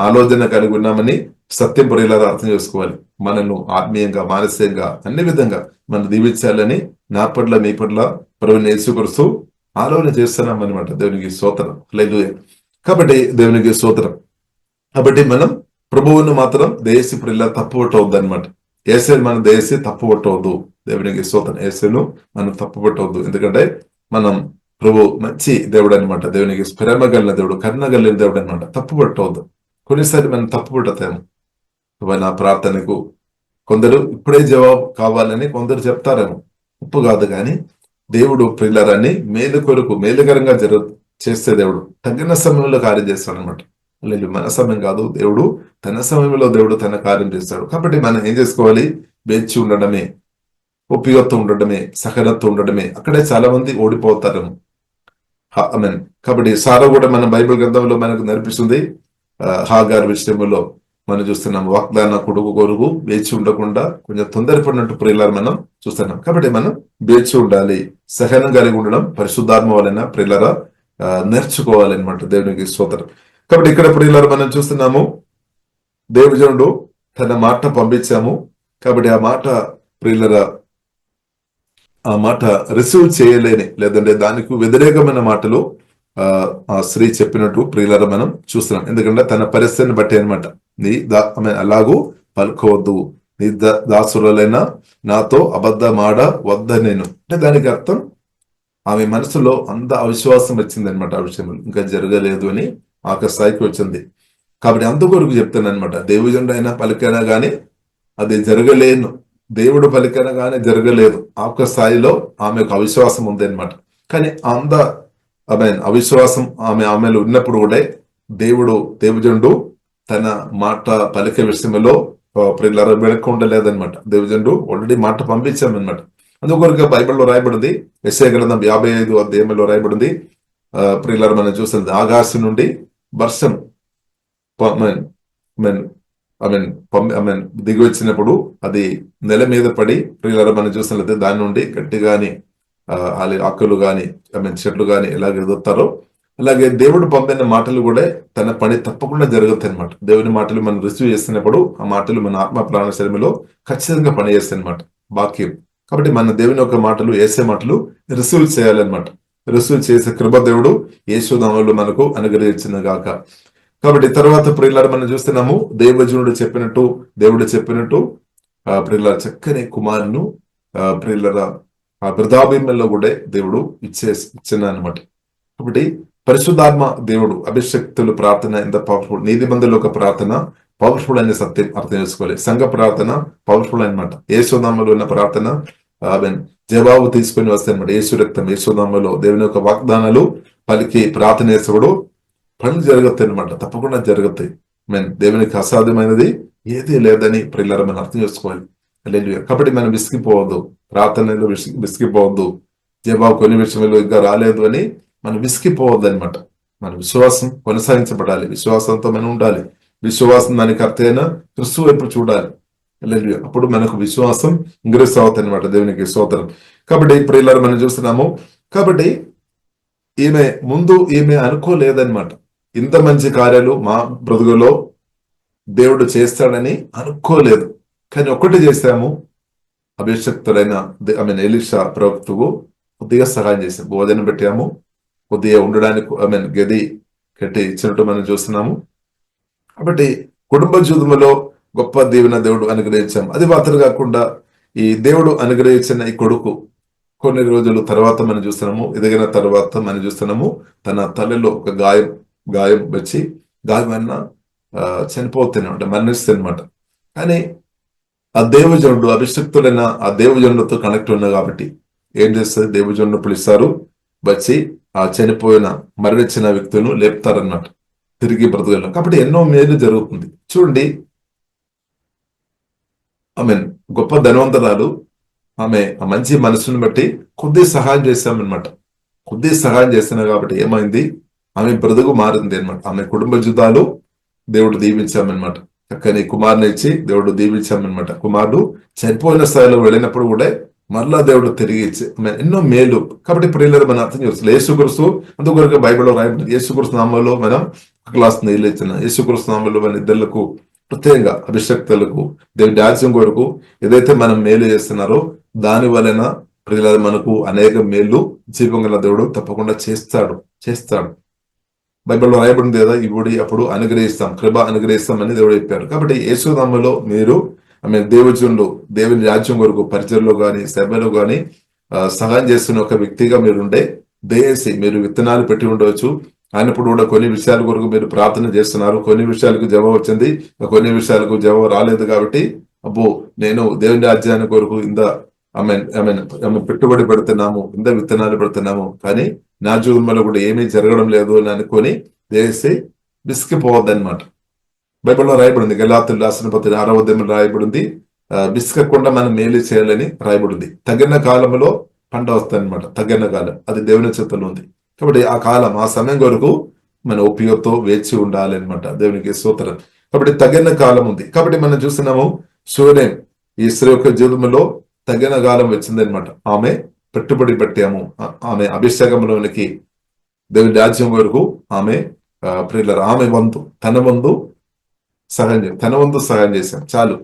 ఆలోచన కలిగి ఉన్నామని సత్యం ప్రియులారా అర్థం చేసుకోవాలి. మనను ఆత్మీయంగా, మానసికంగా అన్ని విధంగా మనం దీవించాలని నా పట్ల మీ పట్ల ప్రభువైన యేసుక్రీస్తు ఆలోచన చేస్తున్నాం అనమాట. దేవునికి స్తోత్రం. హల్లెలూయా. కాబట్టి దేవునికి స్తోత్రం. కాబట్టి మనం ప్రభువును మాత్రం దేశీ ప్రియుల తప్పుపట్టవద్దు అనమాట. ఏసేను మనం దేశీ తప్పుపట్టవద్దు. దేవునికి స్తోత్రం. ఏసేను మనం తప్పుపట్టవద్దు, ఎందుకంటే మనం ప్రభు మంచి దేవుడు అనమాట. దేవునికి ప్రేమ కలిగిన దేవుడు, కరుణ కలిగిన దేవుడు అనమాట. తప్పుపట్టవద్దు. కొన్నిసారి మనం తప్పుపడతాము. నా ప్రార్థనకు కొందరు ఇప్పుడే జవాబు కావాలని కొందరు చెప్తారేమో, ఉప్పు కాదు. కానీ దేవుడు ప్రియులారాన్ని మేలు కొరకు మేలుకరంగా చేస్తే దేవుడు తగిన సమయంలో కార్యం చేస్తాడు అనమాట. లేదు మన సమయం కాదు, దేవుడు తన సమయంలో దేవుడు తన కార్యం చేస్తాడు. కాబట్టి మనం ఏం చేసుకోవాలి? వేచి ఉండడమే, ఓపికతో ఉండడమే, సహనతో ఉండడమే. అక్కడే చాలా మంది ఓడిపోతారు. కాబట్టి సారా కూడా మన బైబిల్ గ్రంథంలో మనకు నేర్పిస్తుంది. హాగార్ విషయంలో మనం చూస్తున్నాం, వాగ్దాన కొడుకు వేచి ఉండకుండా కొంచెం తొందరపడినట్టు ప్రియులారా మనం చూస్తున్నాం. కాబట్టి మనం వేచి ఉండాలి, సహనం కలిగి ఉండడం పరిశుద్ధాత్మ వలన ప్రియులారా నేర్చుకోవాలన్నమాట. దేవునికి స్తోత్రం. కాబట్టి ఇక్కడ ప్రియులారా మనం చూస్తున్నాము, దేవుడు తన మాట పంపించాము. కాబట్టి ఆ మాట ప్రియులారా ఆ మాట రిసీవ్ చేయలేని, లేదంటే దానికి వ్యతిరేకమైన మాటలు ఆ స్త్రీ చెప్పినట్టు ప్రియులారా మనం చూస్తున్నాం. ఎందుకంటే తన పరిస్థితిని బట్టి అనమాట. అలాగూ పలుకోవద్దు, నీ దాసురులైన నాతో అబద్ధమాడ వద్ద నేను. అంటే దానికి అర్థం ఆమె మనసులో అంత అవిశ్వాసం వచ్చింది అనమాట. ఆ విషయంలో ఇంకా జరగలేదు అని ఆ స్థాయికి వచ్చింది. కాబట్టి అందుకొరకు చెప్తాను అనమాట, దేవుజుండు అయినా పలికైనా గానీ అది జరగలేను, దేవుడు పలికైనా గానీ జరగలేదు. ఆ స్థాయిలో ఆమెకు అవిశ్వాసం ఉంది అనమాట. కానీ అవిశ్వాసం ఆమెలో ఉన్నప్పుడు కూడా దేవుజుండు తన మాట పలికే విషయంలో వెనక్కి ఉండలేదన్నమాట. దేవుజుండు ఆల్రెడీ మాట పంపించామన్నమాట. అందుకొరకు బైబిల్లో రాయబడింది, యెషయా గ్రంథం 55 అధ్యాయంలో రాయబడింది, ప్రియులారా మనం చూస్తుంది, ఆకాశం నుండి వర్షం దిగి వచ్చినప్పుడు అది నెల మీద పడి, ప్రియులారా మనం చూసినట్లయితే దాని నుండి గట్టిగాని ఆకులు గాని చెట్లు గాని ఎలాగ ఎదుగుతారో అలాగే దేవుడు పంపిన మాటలు కూడా తన పని తప్పకుండా జరుగుతాయి అనమాట. దేవుని మాటలు మనం రిసీవ్ చేస్తున్నప్పుడు ఆ మాటలు మన ఆత్మ ప్రాణ శరీరంలో ఖచ్చితంగా పనిచేస్తాయి అనమాట, వాక్యం. కాబట్టి మన దేవుని యొక్క మాటలు, యేసే మాటలు రిసీవ్ చేయాలన్నమాట. రిసీవ్ చేసే కృప దేవుడు యేసు నామములో మనకు అనుగ్రహించిన గాక. కాబట్టి తర్వాత ప్రియులారా మనం చూస్తున్నాము, దేవుడు చెప్పినట్టు ప్రియులారా చక్కని కుమారును ప్రియులారా ఆ వృద్ధాభిమలో కూడా దేవుడు ఇచ్చిన అనమాట. కాబట్టి పరిశుద్ధాత్మ దేవుడు అభిషక్తులు ప్రార్థన ఎంత పవర్ఫుల్, నీతిమంతుల యొక్క ప్రార్థన పవర్ఫుల్ అనే సత్యం అర్థం చేసుకోవాలి. సంఘ ప్రార్థన పవర్ఫుల్ అనమాట. యేసునామములో ఉన్న ప్రార్థన జవాబు తీసుకొని వస్తాయి అనమాట. యేసు రక్తం, యేసునామములో దేవుని యొక్క వాగ్దానాలు పలికి ప్రార్థన చేసేవాడు పనులు జరుగుతాయి అనమాట, తప్పకుండా జరుగుతాయి. దేవునికి అసాధ్యమైనది ఏది లేదని ప్రియులారా మనం అర్థం చేసుకోవాలి. కాబట్టి మనం విసిగిపోవద్దు, ప్రార్థనలో విసిగిపోవద్దు. జవాబు కొన్ని విషయంలో ఇంకా రాలేదు అని మనం విసిగిపోవద్దు అనమాట. మన విశ్వాసం కొనసాగించబడాలి, విశ్వాసంతో మనం ఉండాలి. విశ్వాసం దానికి అర్థమైన క్రిస్తు వైపు చూడాలి. అప్పుడు మనకు విశ్వాసం ఇంగ్రెస్ అవుతుంది అనమాట. దేవునికి స్తోత్రం. కాబట్టి ప్రియులారా మనం చూస్తున్నాము, కాబట్టి ఈమె అనుకోలేదన్నమాట, ఇంత మంచి కార్యాలు మా బ్రతుకులో దేవుడు చేస్తాడని అనుకోలేదు. కానీ ఒక్కటి చేశాము, అభిషక్తులైన ఎలీషా ప్రవక్తకు కొద్దిగా సహాయం చేసాము, భోజనం పెట్టాము, కొద్దిగా ఉండడానికి గది కట్టి ఇచ్చినట్టు మనం చూస్తున్నాము. కాబట్టి కుటుంబ జీవితంలో గొప్ప దీవెన దేవుడు అనుగ్రహించాము. అది మాత్రం కాకుండా ఈ దేవుడు అనుగ్రహించిన ఈ కొడుకు కొన్ని రోజుల తర్వాత మనం చూస్తున్నాము, ఎదిగిన తర్వాత మనం చూస్తున్నాము, తన తల్లిలో ఒక గాయం వచ్చి గాయమన్నా చనిపోతున్నమాట, మరణిస్తున్నమాట. కానీ ఆ దేవుజనుడు అభిషక్తులైన ఆ దేవుజనులతో కనెక్ట్ ఉన్నా కాబట్టి ఏం చేస్తుంది, దేవుజనుడు పిలుస్తారు, వచ్చి ఆ చనిపోయిన మరణించిన వ్యక్తులను లేపుతారన్నమాట తిరిగి బ్రతుకుల్లో. కాబట్టి ఎన్నో మేలు జరుగుతుంది. చూడండి, గొప్ప ధనవంతరాలు ఆమె ఆ మంచి మనసును బట్టి కొద్ది సహాయం చేశామన్నమాట. కొద్ది సహాయం చేస్తున్నా కాబట్టి ఏమైంది, ఆమె బ్రతుకు మారింది అనమాట. ఆమె కుటుంబ జీవితాలు దేవుడు దీవించామన్నమాట. చక్కని కుమారుని ఇచ్చి దేవుడు దీవించామన్నమాట. కుమారుడు చనిపోయిన స్థాయిలో వెళ్ళినప్పుడు కూడా మరలా దేవుడు తిరిగి ఇచ్చి ఎన్నో మేలు. కాబట్టి ప్రియులారా మనం అర్థం చేసుకోవాలి, యేసుక్రీస్తు అందుకొరకు బైబిల్లో రాయబడింది, యేసుక్రీస్తు నామంలో మనం క్లాస్ నీళ్ళు ఇచ్చిన, యేసుక్రీస్తు నామంలో మన ఇద్దరులకు ప్రత్యేకంగా అభిషక్తులకు దేవుడి రాజ్యం కొరకు ఏదైతే మనం మేలు చేస్తున్నారో దాని వలన ప్రియులారా మనకు అనేక మేలు జీవంగల దేవుడు తప్పకుండా చేస్తాడు. బైబిల్లో రాయబడింది కదా, ఇప్పుడు అప్పుడు అనుగ్రహిస్తాం, కృప అనుగ్రహిస్తాం అని దేవుడు చెప్పారు. కాబట్టి యేసు నామములో మీరు దేవుజనులు దేవుని రాజ్యం కొరకు పరిచయలో గాని సభలో గాని సహాయం చేస్తున్న ఒక వ్యక్తిగా మీరుండే దయచేసి మీరు విత్తనాలు పెట్టి ఉండవచ్చు. అయినప్పుడు కూడా కొన్ని విషయాల కొరకు మీరు ప్రార్థన చేస్తున్నారు, కొన్ని విషయాలకు జవాబు వచ్చింది, కొన్ని విషయాలకు జవాబు రాలేదు. కాబట్టి అబ్బో నేను దేవుని రాజ్యాన్ని కొరకు ఆమె పెట్టుబడి పెడుతున్నాము, ఇంత విత్తనాలు పెడుతున్నాము, కానీ నా జీవనంలో కూడా ఏమీ జరగడం లేదు అని అనుకొని చేసి విసిగిపోవద్దనమాట. బైబిల్లో రాయబడింది, గలాతీయులకు రాసిన పత్రిక 6వ అధ్యాయంలో రాయబడింది, విసుకకుండా మనం మేలు చేయాలని రాయబడింది. తగిన కాలంలో పంట వస్తాయన్నమాట. తగిన కాలం అది దేవుని చేతుల్లో ఉంది. కాబట్టి ఆ కాలం, ఆ సమయం కొరకు మన ఓపికతో వేచి ఉండాలి అనమాట. దేవునికి స్తోత్రం. కాబట్టి తగిన కాలం ఉంది. కాబట్టి మనం చూస్తున్నాము, సూర్యం ఈ స్త్రీ యొక్క జీవితంలో తగిన కాలం వచ్చిందనమాట. ఆమె పెట్టుబడి పెట్టాము, ఆమె అభిషేకంలోనికి దేవుని రాజ్యం వరకు ఆమె ప్రియులారా ఆమె తన వంతు సహాయం చేశాం చాలు,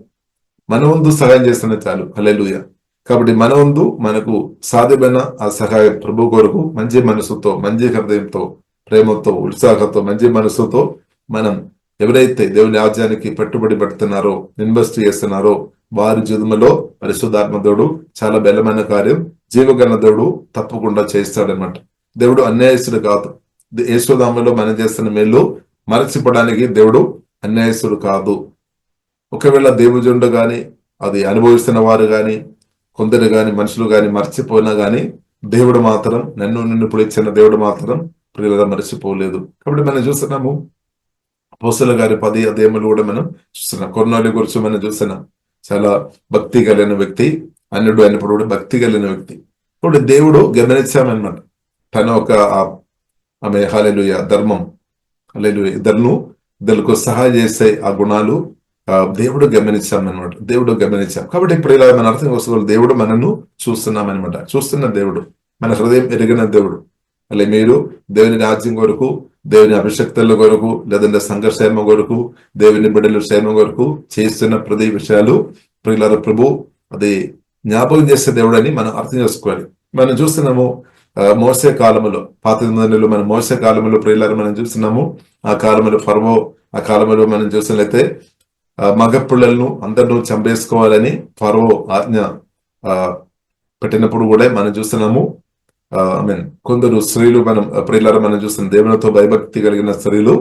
మన వంతు సహాయం చేస్తున్నా చాలు. హల్లెలూయా. కాబట్టి మన వంతు మనకు సాధ్యమైన ఆ సహాయం ప్రభు కొరకు మంచి మనసుతో, మంచి హృదయంతో, ప్రేమతో, ఉత్సాహంతో, మంచి మనసుతో మనం ఎవరైతే దేవుని రాజ్యానికి పెట్టుబడి పెడుతున్నారో, ఇన్వెస్ట్ చేస్తున్నారో వారి జీవితంలో పరిశుద్ధాత్మ దేవుడు చాలా బలమైన కార్యం, జీవగణ దేవుడు తప్పకుండా చేస్తాడనమాట. దేవుడు అన్యాయస్తుడు కాదు. యేసునామములో మనం చేస్తున్న మేలు మరచిపోవడానికి దేవుడు అన్యాయస్తుడు కాదు. ఒకవేళ దేవుజుండు గాని, అది అనుభవిస్తున్న వారు గాని, కొందరు గాని, మనుషులు గాని మర్చిపోయినా గాని దేవుడు మాత్రం, నిన్ను పిలిచిన దేవుడు మాత్రం ప్రియులుగా మర్చిపోలేదు. కాబట్టి మనం చూస్తున్నాము అపోస్తలుల గారి 10 అధ్యాయములు కూడా మనం చూస్తున్నాం. కొర్నేలియు గురించి మనం చూస్తున్నాం. చాలా భక్తి కలిగిన వ్యక్తి, అన్యుడు అయినప్పుడు కూడా భక్తి కలిగిన వ్యక్తి. ఇప్పుడు దేవుడు గమనించామన్నమాట. తన ఒక ఆమె హల్లెలూయా ధర్మం, హల్లెలూయా ఇద్దరుకు సహాయం చేసే ఆ గుణాలు దేవుడు గమనించామన్నమాట. దేవుడు గమనించాం. కాబట్టి ఇప్పుడు ఇలా మన అర్థం వస్తుంది, దేవుడు మనను చూస్తున్నామన్నమాట. చూస్తున్న దేవుడు, మన హృదయం ఎరిగిన దేవుడు. అలా మీరు దేవుని రాజ్యం కొరకు, దేవుని అభిషక్తుల కొరకు, లేదంటే సంఘర్షేమ కొరకు, దేవుని బిడ్డల క్షేమం కొరకు చేస్తున్న ప్రతి విషయాలు ప్రియులారా ప్రభు అది జ్ఞాపకం చేసే దేవుడు అని మనం అర్థం చేసుకోవాలి. మనం చూస్తున్నాము మోసే కాలములో, పాత నిబంధనలో మనం మోసే కాలంలో ప్రియులారా మనం చూస్తున్నాము. ఆ కాలంలో ఫరో, ఆ కాలంలో మనం చూసినట్లయితే మగ పిల్లలను అందరినూ చంపేసుకోవాలని ఫరో ఆజ్ఞ పెట్టినప్పుడు కూడా మనం చూస్తున్నాము. కొందరు స్త్రీలు మనం ప్రియులారా మనం చూస్తున్నాం, దేవునితో భయభక్తి కలిగిన స్త్రీలు,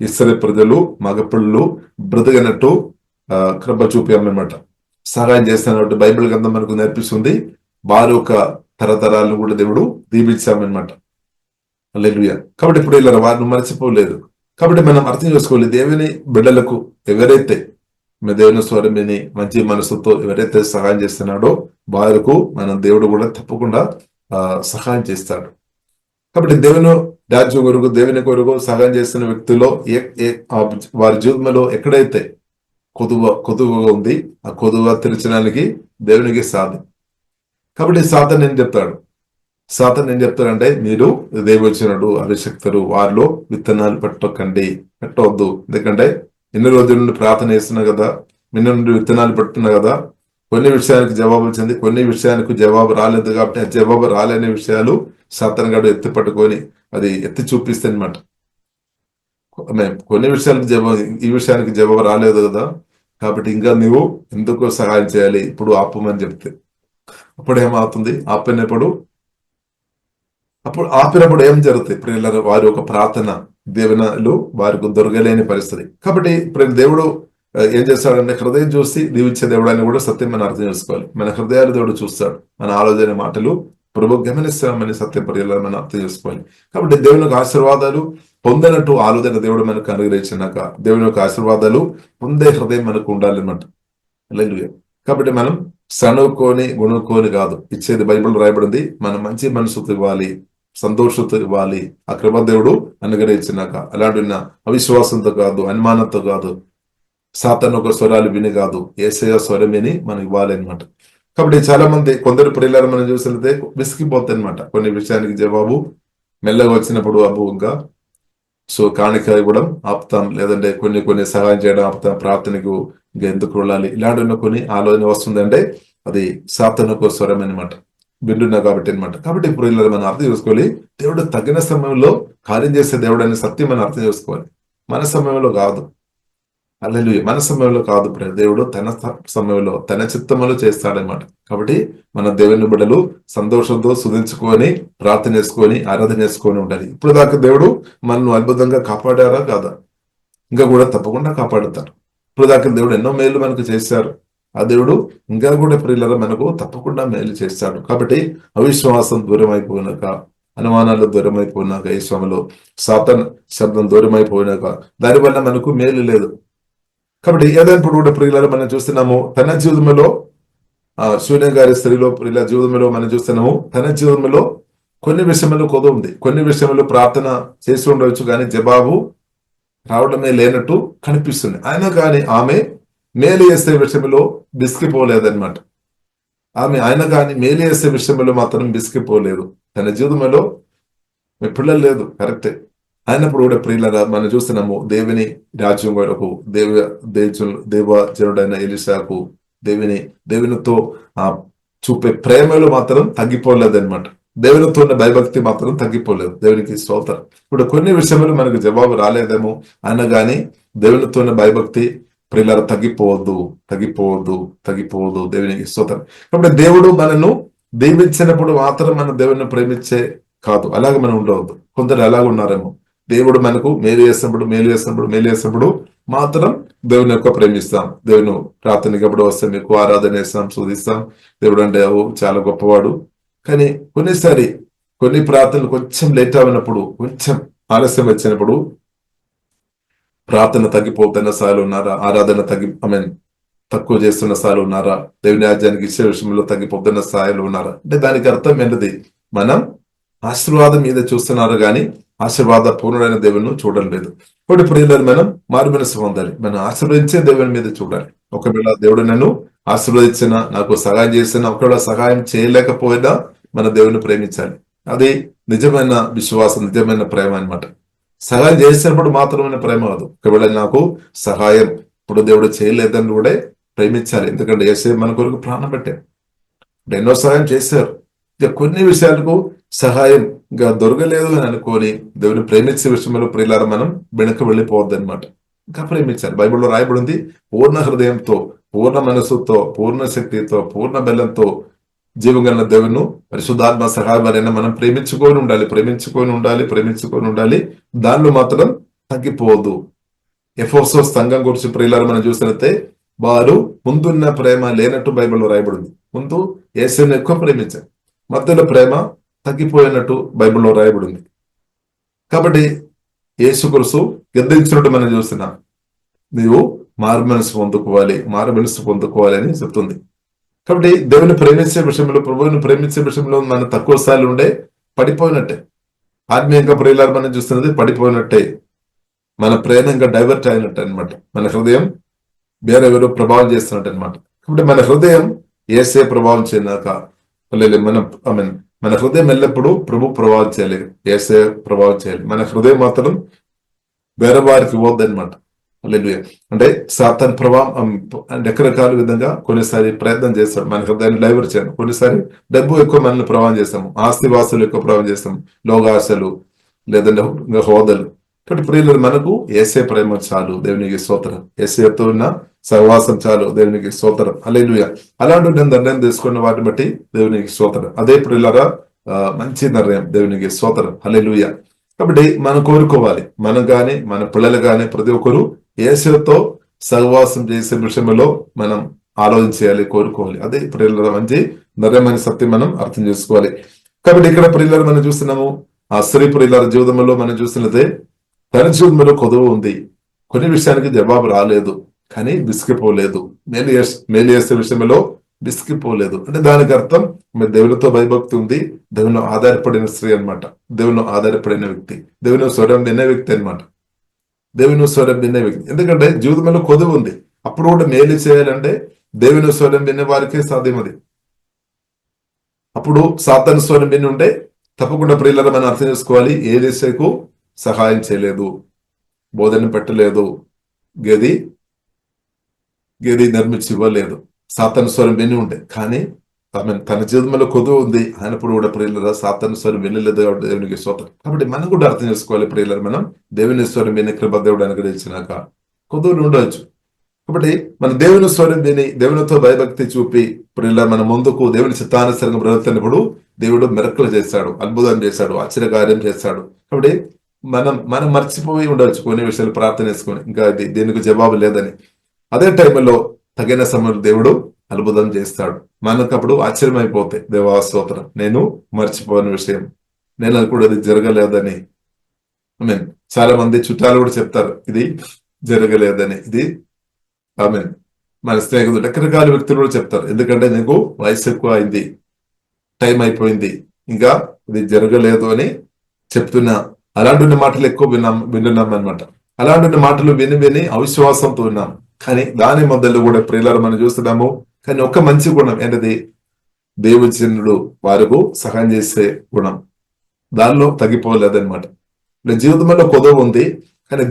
ఇశ్రాయేలు ప్రజలు, మగపిల్లలు బ్రతకనట్టు కృప చూపామన్నమాట, సహాయం చేస్తున్నట్టు బైబిల్ గ్రంథం మనకు నేర్పిస్తుంది. వారి యొక్క తరతరాలను కూడా దేవుడు దీవించామన్నమాట. హల్లెలూయా. కాబట్టి ఇప్పుడు ఇలా వారిని మర్చిపోలేదు. కాబట్టి మనం అర్థం చేసుకోవాలి, దేవుని బిడ్డలకు ఎవరైతే దేవుని స్వరం విని మంచి మనసుతో ఎవరైతే సహాయం చేస్తున్నాడో వారికి మన దేవుడు కూడా తప్పకుండా సహాయం చేస్తాడు. కాబట్టి దేవుని రాజ్యం కొరకు, దేవుని కొరకు సహాయం చేస్తున్న వ్యక్తుల్లో వారి జీవితంలో ఎక్కడైతే కొదువుగా ఉంది, ఆ కొదువుగా తెరచడానికి దేవునికి సాధన. కాబట్టి సాధన ఏం చెప్తాడంటే, మీరు దేవచనుడు, అభిషక్తుడు వారిలో విత్తనాలు పెట్టవద్దు. ఎందుకంటే ఎన్ని రోజుల నుండి ప్రార్థన చేస్తున్నా కదా, నిన్న నుండి విత్తనాలు పెడుతున్నా కదా, కొన్ని విషయానికి జవాబు వచ్చింది, కొన్ని విషయానికి జవాబు రాలేదు. కాబట్టి ఆ జవాబు రాలేని విషయాలు సాతాను గాడు ఎత్తి పట్టుకొని అది ఎత్తి చూపిస్తే అనమాట. కొన్ని విషయాలకు జవాబు, ఈ విషయానికి జవాబు రాలేదు కదా, కాబట్టి ఇంకా నువ్వు ఎందుకు సహాయం చేయాలి, ఇప్పుడు ఆపమని చెప్తే అప్పుడు ఏమవుతుంది? ఆపినప్పుడు ఏం జరుగుతాయి? ప్రియులారా వారి ఒక ప్రార్థన దేవునిలో వారికి దొరకలేని పరిస్థితి. కాబట్టి ఇప్పుడు దేవుడు ఏం చేస్తాడంటే, హృదయం చూసి దీవించే దేవుడు అని కూడా సత్యం మనం అర్థం చేసుకోవాలి. మన హృదయాలు దేవుడు చూస్తాడు, మన ఆలోచన మాటలు ప్రభు గమనిస్తామని సత్య ప్రియులను మనం అర్థం చేసుకోవాలి. కాబట్టి దేవుని యొక్క ఆశీర్వాదాలు పొందినట్టు ఆలోచన దేవుడు మనకు అనుగ్రహించినాక దేవుని యొక్క ఆశీర్వాదాలు పొందే హృదయం మనకు ఉండాలన్నమాట. హల్లెలూయా. కాబట్టి మనం గుణుకొని కాదు ఇచ్చేది. బైబిల్ రాయబడింది, మనం మంచి మనసుతో ఇవ్వాలి, సంతోషంతో ఇవ్వాలి. ఆ కృప దేవుడు అనుగ్రహించినాక అలాంటి అవిశ్వాసంతో కాదు, అనుమానంతో కాదు, సాతాను ఒక స్వరాలు విని కాదు, యేసయ్య స్వరం విని మనం ఇవ్వాలి అనమాట. కాబట్టి చాలా మంది కొందరు ప్రియులారా మనం చూసినట్లయితే విసిగిపోతాయి అనమాట. కొన్ని విషయానికి జవాబు మెల్లగా వచ్చినప్పుడు ఇంకా కాணிక ఇవ్వడం ఆపుతాం, లేదంటే కొన్ని సహాయం చేయడం ఆపుతాం, ప్రార్థనకు ఇంకా ఎందుకు వెళ్ళాలి, ఇలాంటి కొన్ని ఆలోచన వస్తుందంటే అది సాతాను ఒక స్వరం అనమాట, వింటున్నా కాబట్టి అనమాట. కాబట్టి ఇప్పుడు ఇలా మనం అర్థం చేసుకోవాలి, దేవుడు తగిన సమయంలో కార్యం చేసే దేవుడు అనే సత్యం మనం అర్థం చేసుకోవాలి. మన సమయంలో కాదు. హల్లెలూయా. మన సమయంలో కాదు, దేవుడు తన సమయంలో తన చిత్తంలో చేస్తాడనమాట. కాబట్టి మన దేవుని బిడ్డలు సంతోషంతో సుధించుకొని ప్రార్థన చేసుకొని ఆరాధన చేసుకొని ఉండాలి. ఇప్పుడు దాకా దేవుడు మనల్ని అద్భుతంగా కాపాడారా కాదా? ఇంకా కూడా తప్పకుండా కాపాడుతారు. ఇప్పుడు దాకా దేవుడు ఎన్నో మేలు మనకు చేశారు. ఆ దేవుడు ఇంకా కూడా ప్రియులారా మనకు తప్పకుండా మేలు చేస్తాడు. కాబట్టి అవిశ్వాసం దూరం అయిపోయినాక, అనుమానాలు దూరం అయిపోయినాక, ఈ శ్రమలో సాతాను శబ్దం దూరం అయిపోయినాక దానివల్ల మనకు మేలు లేదు. కాబట్టి ఏదైనప్పుడు కూడా ప్రియులారా మనం చూస్తున్నాము, తన జీవితంలో శూన్య గారి స్త్రీలో ప్రియుల జీవితంలో మనం చూస్తున్నాము, తన జీవితంలో కొన్ని విషయంలో కొద్దు ఉంది, కొన్ని విషయంలో ప్రార్థన చేసి ఉండవచ్చు, కానీ జవాబు రావడమే లేనట్టు కనిపిస్తుంది. అయినా కానీ ఆమె మేలు చేసే విషయంలో బిస్కిపోలేదన్నమాట. ఆయన కానీ మేలు చేసే విషయంలో మాత్రం బిస్కిపోలేదు. తన జీవితంలో పిల్లలు లేదు, కరెక్టే. అయినప్పుడు కూడా ప్రియులారా మనం చూస్తున్నాము, దేవుని రాజ్యం వరకు దేవజనుడైన ఎలీషాకు దేవునితో చూపే ప్రేమలో మాత్రం తగ్గిపోలేదన్నమాట. దేవునితో ఉన్న భయభక్తి మాత్రం తగ్గిపోలేదు. దేవునికి స్తోత్రం. ఇప్పుడు కొన్ని విషయంలో మనకు జవాబు రాలేదేమో అయినా కానీ దేవునితో ఉన్న భయభక్తి ప్రియులారా తగ్గిపోవద్దు. దేవునికి స్తోత్రం. కాబట్టి దేవుడు మనను దీవించినప్పుడు మాత్రం మన దేవుని ప్రేమించే కాదు, అలాగే మనం ఉండవద్దు. కొందరు అలాగ ఉన్నారేమో, దేవుడు మనకు మేలు చేసినప్పుడు మాత్రం దేవుని యొక్క ప్రేమిస్తాం. దేవుని ప్రార్థనకి ఎప్పుడు వస్తే మీకు ఆరాధన చేస్తాం, శోధిస్తాం. దేవుడు అంటే చాలా గొప్పవాడు. కానీ కొన్ని ప్రార్థనలు కొంచెం లేట్ అయినప్పుడు, కొంచెం ఆలస్యం వచ్చినప్పుడు ప్రార్థన తగ్గిపోతున్న స్థాయిలో ఉన్నారా, ఆరాధన తక్కువ చేస్తున్న స్థాయిలో ఉన్నారా, దేవుని రాజ్యానికి ఇచ్చే విషయంలో తగ్గిపోతున్న స్థాయిలో ఉన్నారా అంటే దానికి అర్థం ఏంటిది? మనం ఆశీర్వాదం మీద చూస్తున్నారు కానీ ఆశీర్వాద పూర్ణుడైన దేవుని చూడడం లేదు. ఇప్పుడు ప్రియులను మనం మారు మనసు పొందాలి. మనం ఆశీర్వదించే దేవుని మీద చూడాలి. ఒకవేళ దేవుడు నన్ను ఆశీర్వదించిన, నాకు సహాయం చేసిన, ఒకవేళ సహాయం చేయలేకపోయినా మన దేవుని ప్రేమించాలి. అది నిజమైన విశ్వాసం, నిజమైన ప్రేమ అన్నమాట. సహాయం చేసినప్పుడు మాత్రమే ప్రేమ కాదు. ఒకవేళ నాకు సహాయం ఇప్పుడు దేవుడు చేయలేదని కూడా ప్రేమించాలి. ఎందుకంటే యేసయ్య మన కొరకు ప్రాణం పెట్టారు, ఎన్నో సహాయం చేశారు. ఇక కొన్ని విషయాలకు సహాయం ఇంకా దొరకలేదు అని అనుకొని దేవుని ప్రేమించే విషయంలో ప్రియులారా మనం వెనక వెళ్ళిపోవద్దు అనమాట. ఇంకా ప్రేమించాలి. బైబిల్లో రాయబడింది, పూర్ణ హృదయంతో, పూర్ణ మనసుతో, పూర్ణ శక్తితో, పూర్ణ బలంతో జీవం కలిగిన దేవుని పరిశుద్ధాత్మ సహాయం మనం ప్రేమించుకొని ఉండాలి. దానిలో మాత్రం తగ్గిపోవద్దు. ఎఫెసోస్ సంఘం గురించి ప్రియులారా మనం చూసినట్లయితే వారు ముందున్న ప్రేమ లేనట్టు బైబిల్లో రాయబడింది. ముందు యేసుని ఎక్కువ ప్రేమించారు, మధ్యలో ప్రేమ తగ్గిపోయినట్టు బైబిల్లో రాయబడింది. కాబట్టి యేసుక్రీస్తు గద్దించినట్టు మనం చూస్తున్నాం. నీవు మారు మనసు పొందుకోవాలి అని చెప్తుంది. కాబట్టి దేవుని ప్రేమించే విషయంలో, ప్రభువుని ప్రేమించే విషయంలో మన తక్కువ స్థాయిలో ఉండే పడిపోయినట్టే. ఆత్మీయంగా ప్రియులారా మనం చూస్తున్నది పడిపోయినట్టే. మన ప్రేమ ఇంకా డైవర్ట్ అయినట్టు అనమాట. మన హృదయం వేరెవరో ప్రభావం చేస్తున్నట్టు అనమాట. కాబట్టి మన హృదయం యేసే ప్రభావం చేయనాక మన హృదయం ఎల్లప్పుడూ ప్రభు ప్రభావం చేయాలి, యేసే ప్రభావం చేయాలి. మన హృదయం మాత్రం వేరే వారికి ఇవ్వద్దు అనమాట. హల్లెలూయా. అంటే సాతాను ప్రభావం రకరకాల విధంగా కొన్నిసారి ప్రయత్నం చేస్తాడు మన హృదయాన్ని డైవర్ట్ చేయడం. కొన్నిసారి డబ్బు ఎక్కువ మనల్ని ప్రభావం చేస్తాము, ఆస్తి వాసులు ఎక్కువ ప్రభావం చేస్తాము, లోగాశలు లేదంటే హోదలు. కాబట్టి ప్రియులు మనకు యేసే ప్రేమ చాలు, దేవునికి స్తోత్రం. యేసేతో ఉన్న సహవాసం చాలు, దేవునికి స్తోత్రం. హల్లెలూయా. అలాంటి నిర్ణయం తీసుకున్న వాటిని బట్టి దేవునికి స్తోత్రం. అదే ప్రియులారా మంచి నిర్ణయం, దేవునికి స్తోత్రం. హల్లెలూయా. కాబట్టి మనం కోరుకోవాలి, మనం గాని మన పిల్లలు గాని ప్రతి ఒక్కరు యేసుతో సహవాసం చేసే విషయంలో మనం ఆలోచించాలి, కోరుకోవాలి. అదే ప్రియులారా మంచి నిర్ణయమైన సత్యం మనం అర్థం చేసుకోవాలి. కాబట్టి ఇక్కడ ప్రియులారా మనం చూస్తున్నాము, ఆ స్త్రీ ప్రియులారా జీవితంలో మనం చూస్తున్నదే తన జీవితంలో కొదువు ఉంది. కొన్ని విషయానికి జవాబు రాలేదు కానీ విసిగిపోలేదు. మేలు చేసే విషయంలో విసిగిపోలేదు. అంటే దానికి అర్థం దేవునితో భయభక్తి ఉంది, దేవుని ఆధారపడిన స్త్రీ అనమాట, దేవుని ఆధారపడిన వ్యక్తి, దేవుని స్వరం వినే వ్యక్తి అనమాట. దేవుని స్వరం వినే వ్యక్తి ఎందుకంటే జీవితంలో కొదువు ఉంది. అప్పుడు కూడా మేలు చేయాలంటే దేవుని స్వరం వినే వారికే సాధ్యం. అది అప్పుడు సాతాను స్వరం విని ఉంటే తప్పకుండా ప్రియులారా మనం అర్థం చేసుకోవాలి, ఏలీషాకు సహాయం చేయలేదు, బోధన పెట్టలేదు, గది నిర్మించి ఇవ్వలేదు. సాతాను స్వరం విని ఉంటే కానీ తన జీవితంలో కొదువు ఉంది అయినప్పుడు కూడా ప్రియులారా సాతాను స్వరం వినలేదు కాబట్టి దేవునికి స్తోత్రం. కాబట్టి మనం కూడా అర్థం చేసుకోవాలి ప్రియులారా, మనం దేవుని స్వరం విని కృప దేవుడు అనుగ్రహించినాక కొదువులు ఉండవచ్చు. కాబట్టి మన దేవుని స్వరం విని దేవునితో భయభక్తి చూపి ప్రియులారా మన ముందుకు దేవుని చిత్తానుసారంగా బ్రతుకుతున్నప్పుడు దేవుడు మిరకలు చేశాడు, అద్భుతం చేశాడు, ఆశ్చర్యకార్యం చేశాడు. కాబట్టి మనం మర్చిపోయి ఉండవచ్చు కొన్ని విషయాలు ప్రార్థన చేసుకొని, ఇంకా దీనికి జవాబు లేదని. అదే టైంలో తగిన సమయంలో దేవుడు అద్భుతం చేస్తాడు. మనకప్పుడు ఆశ్చర్యమైపోతే దేవా స్తోత్రం, నేను మర్చిపోయిన విషయం, నేను అనుకుంటే అది జరగలేదని. చాలా మంది చుట్టాలు కూడా చెప్తారు ఇది జరగలేదని. ఇది మన స్నేహితులు రకరకాల వ్యక్తులు కూడా చెప్తారు, ఎందుకంటే నీకు వయసు ఎక్కువ అయింది, టైం అయిపోయింది, ఇంకా ఇది జరగలేదు అని చెప్తున్నా. అలాంటి మాటలు ఎక్కువ వింటున్నాం అనమాట. అలాంటి మాటలు విని అవిశ్వాసంతో ఉన్నాం. కానీ దాని మధ్యలో కూడా ప్రియులారా మనం చూస్తున్నాము. కానీ ఒక్క మంచి గుణం ఏంటది? దేవుడు వారికి సహాయం చేసే గుణం, దానిలో తగ్గిపోలేదన్నమాట. జీవితంలో కొదవ ఉంది కానీ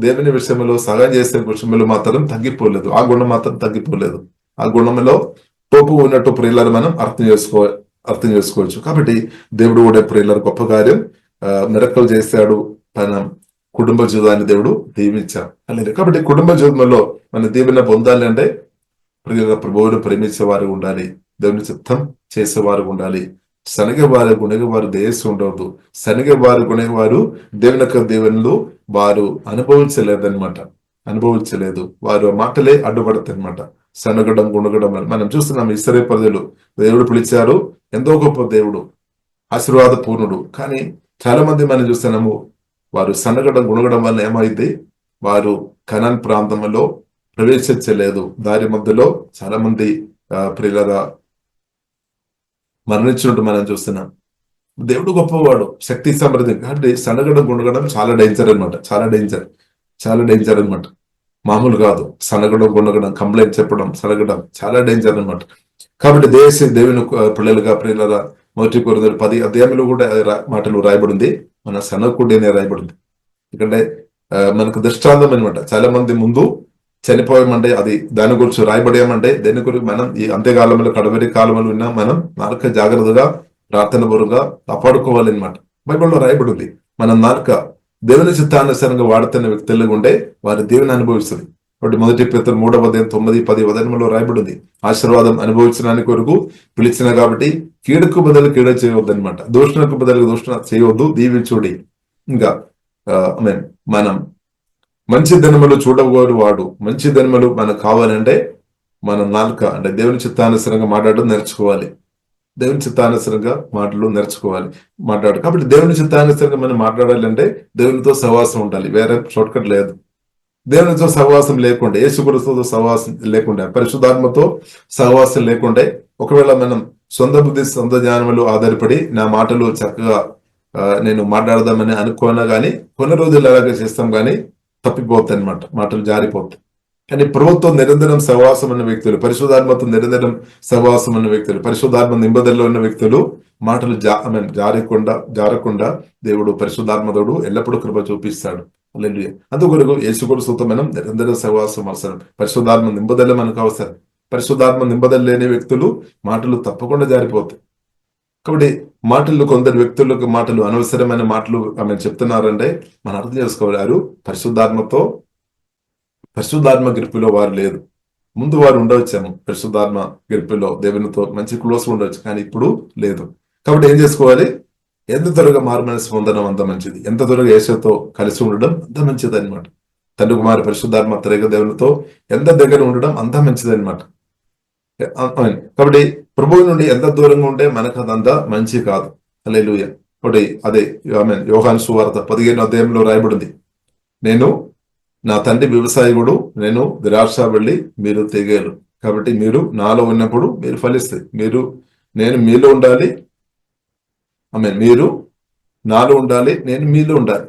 దేవుని విషయంలో సహాయం చేసే విషయంలో మాత్రం తగ్గిపోలేదు. ఆ గుణం మాత్రం తగ్గిపోలేదు. ఆ గుణంలో తోపు ఉన్నట్టు ప్రియులారా మనం అర్థం చేసుకోవచ్చు. కాబట్టి దేవుడు కూడా ప్రియులారా గొప్ప కార్యం మిరకలు చేశాడు, తన కుటుంబ జీవితాన్ని దేవుడు దీవించాడు. అలాగే కాబట్టి కుటుంబ జీవితంలో మన దీవెన పొందాలి అంటే ప్రియుల ప్రభువును ప్రేమించేవారు ఉండాలి, దేవుని చిత్తం చేసేవారు ఉండాలి. శనగవారు గుణగవారు దేశ ఉండవద్దు. శనగవారు గుణగవారు దేవుని యొక్క దీవెనలు వారు అనుభవించలేదన్నమాట, అనుభవించలేదు. వారు మాటలే అడ్డుపడతాయి అనమాట. శనగడం గుణగడం మనం చూస్తున్నాం. ఇశ్రాయేలు ప్రజలు దేవుడు పిలిచారు, ఎంతో గొప్ప దేవుడు, ఆశీర్వాద పూర్ణుడు. కానీ చాలా మంది మనం చూస్తున్నాము, వారు సన్నగడం గుణగడం వల్ల ఏమైంది, వారు కనాన్ ప్రాంతంలో ప్రవేశించలేదు. దారి మధ్యలో చాలా మంది ప్రియులగా మరణించినట్టు మనం చూస్తున్నాం. దేవుడు గొప్పవాడు, శక్తి సమృద్ధి. కాబట్టి సన్నగడం గుణగడం చాలా డేంజర్ అనమాట, చాలా డేంజర్ అనమాట. మామూలు కాదు. సనగడం గుణగడం కంప్లైంట్ చెప్పడం సనగడం చాలా డేంజర్ అనమాట. కాబట్టి దేవుని పిల్లలుగా ప్రియులరా 1 కొరింథీయులు 10 అధ్యాయంలో కూడా మాటలు రాయబడింది, మన సనకుడినే రాయబడింది. ఎందుకంటే మనకు దృష్టాంతం అనమాట. చాలా మంది ముందు చనిపోయామంటే అది దాని గురించి రాయబడేయమంటే దేని గురించి మనం ఈ అంత్యకాలంలో కడవరి కాలంలో ఉన్నా మనం నాలుక జాగ్రత్తగా ప్రార్థన పూర్వకంగా కాపాడుకోవాలన్నమాట. బైబిల్లో రాయబడింది. మన నాలుక దేవుని చిత్తానుసారంగా వాడుతున్న వ్యక్తులుగా ఉంటే వారి దేవుని అనుభవిస్తుంది. కాబట్టి 1 పేతురు 3వ అధ్యాయం 9, 10 వచనంలో రాయబడింది, ఆశీర్వాదం అనుభవించడానికి కొరకు పిలిచిన కాబట్టి కీడుకు బదులు కీడ చేయవద్దు అనమాట, దూషణకు బదులు దూషణ చేయవద్దు, దీవించుడి. ఇంకా మనం మంచి దినములు చూడబోడు వాడు. మంచి దినములు మనకు కావాలంటే మన నాలుక అంటే దేవుని చిత్తానుసారంగా మాట్లాడడం నేర్చుకోవాలి. దేవుని చిత్తానుసారంగా మాట్లాడు. కాబట్టి దేవుని చిత్తానుసారంగా మనం మాట్లాడాలంటే దేవునితో సహవాసం ఉండాలి, వేరే షార్ట్ కట్ లేదు. దేవునితో సహవాసం లేకుండా, యేసుక్రీస్తుతో సహవాసం లేకుండా, పరిశుద్ధాత్మతో సహవాసం లేకుండా, ఒకవేళ మనం సొంత బుద్ధి సొంత జ్ఞానములు ఆధారపడి నా మాటలు చక్కగా నేను మాట్లాడదామని అనుకోనా గానీ కొన్ని రోజులు అలాగే చేస్తాం కానీ తప్పిపోతాయి అనమాట, మాటలు జారిపోతాయి. కానీ ప్రభుత్వం నిరంతరం సహవాసం ఉన్న వ్యక్తులు, పరిశుద్ధాత్మతో నిరంతరం సహవాసం ఉన్న వ్యక్తులు, పరిశుద్ధాత్మ నిబంధనలో ఉన్న వ్యక్తులు మాటలు జారకుండా దేవుడు పరిశుద్ధాత్మతోడు ఎల్లప్పుడూ కృప చూపిస్తాడు. హల్లెలూయా. అందుకొరకు యేసుక్రీస్తుతో మనం నిరంతర సహవాసం అవసరం. పరిశుద్ధాత్మ నింబదల మనకు అవసరం. పరిశుద్ధాత్మ నింబదల లేని వ్యక్తులు మాటలు తప్పకుండా జారిపోతాయి. కాబట్టి మాటలు కొందరు వ్యక్తులకు మాటలు అనవసరమైన మాటలు ఆమె చెప్తున్నారంటే మనం అర్థం చేసుకోవాలి, పరిశుద్ధాత్మ గిరిపిలో వారు లేదు. ముందు వారు ఉండవచ్చాము పరిశుద్ధాత్మ గిరిపిలో దేవునితో మంచి క్లోజ్ ఉండవచ్చు, కానీ ఇప్పుడు లేదు. కాబట్టి ఏం చేసుకోవాలి, ఎంత త్వరగా మారు మనసు పొందడం అంత మంచిది, ఎంత త్వరగా యేసుతో కలిసి ఉండడం అంత మంచిది అనమాట. తండ్రి కుమారి పరిశుద్ధాత్మ త్వరగా దేవునితో ఎంత దగ్గర ఉండడం అంత మంచిది అనమాట. కాబట్టి ప్రభువు నుండి ఎంత దూరంగా ఉంటే మనకు అదంతా మంచి కాదు. హల్లెలూయా. కాబట్టి అదే యోహాను సువార్త 15వ అధ్యాయంలో రాయబడింది, నేను నా తండ్రి వ్యవసాయకుడు, నేను ద్రాక్ష వెళ్ళి మీరు తెగేలు. కాబట్టి మీరు నాలో ఉన్నప్పుడు మీరు ఫలిస్తాయి. నేను మీలో ఉండాలి, మీరు నాలో ఉండాలి, నేను మీలో ఉండాలి.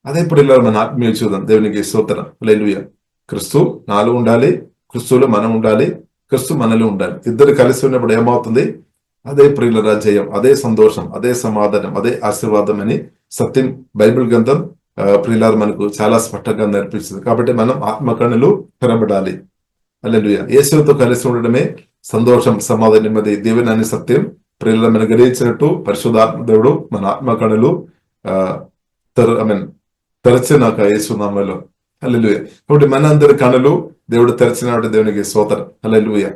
అదే ఇప్పుడు ఇలా మన ఆత్మీయ చూద్దాం. దేవునికి స్తోత్రం. హల్లెలూయా. క్రీస్తు నాలో ఉండాలి, క్రీస్తులో మనం ఉండాలి, క్రీస్తు మనలో ఉండాలి. ఇద్దరు కలిసి ఉన్నప్పుడు ఏమవుతుంది, అదే ప్రియుల జయం, అదే సంతోషం, అదే సమాధానం, అదే ఆశీర్వాదం అని సత్యం బైబిల్ గ్రంథం ప్రియులారు మనకు చాలా స్పష్టంగా నేర్పిస్తుంది. కాబట్టి మనం ఆత్మకణులు తెరబడాలి. హల్లెలూయా. యేసుతో కలిసి ఉండడమే సంతోషం, సమాధానం, నెమ్మది, దేవుని అనే సత్యం ప్రియుల మనం గ్రహించినట్టు పరిశుద్ధాత్మ దేవుడు మన ఆత్మకణులు తెరచినాక యేసునామములో. హల్లెలూయా. కాబట్టి మన అందరి కణులు దేవుడు తెరచినాడు. దేవునికి స్తోత్రం. హల్లెలూయా.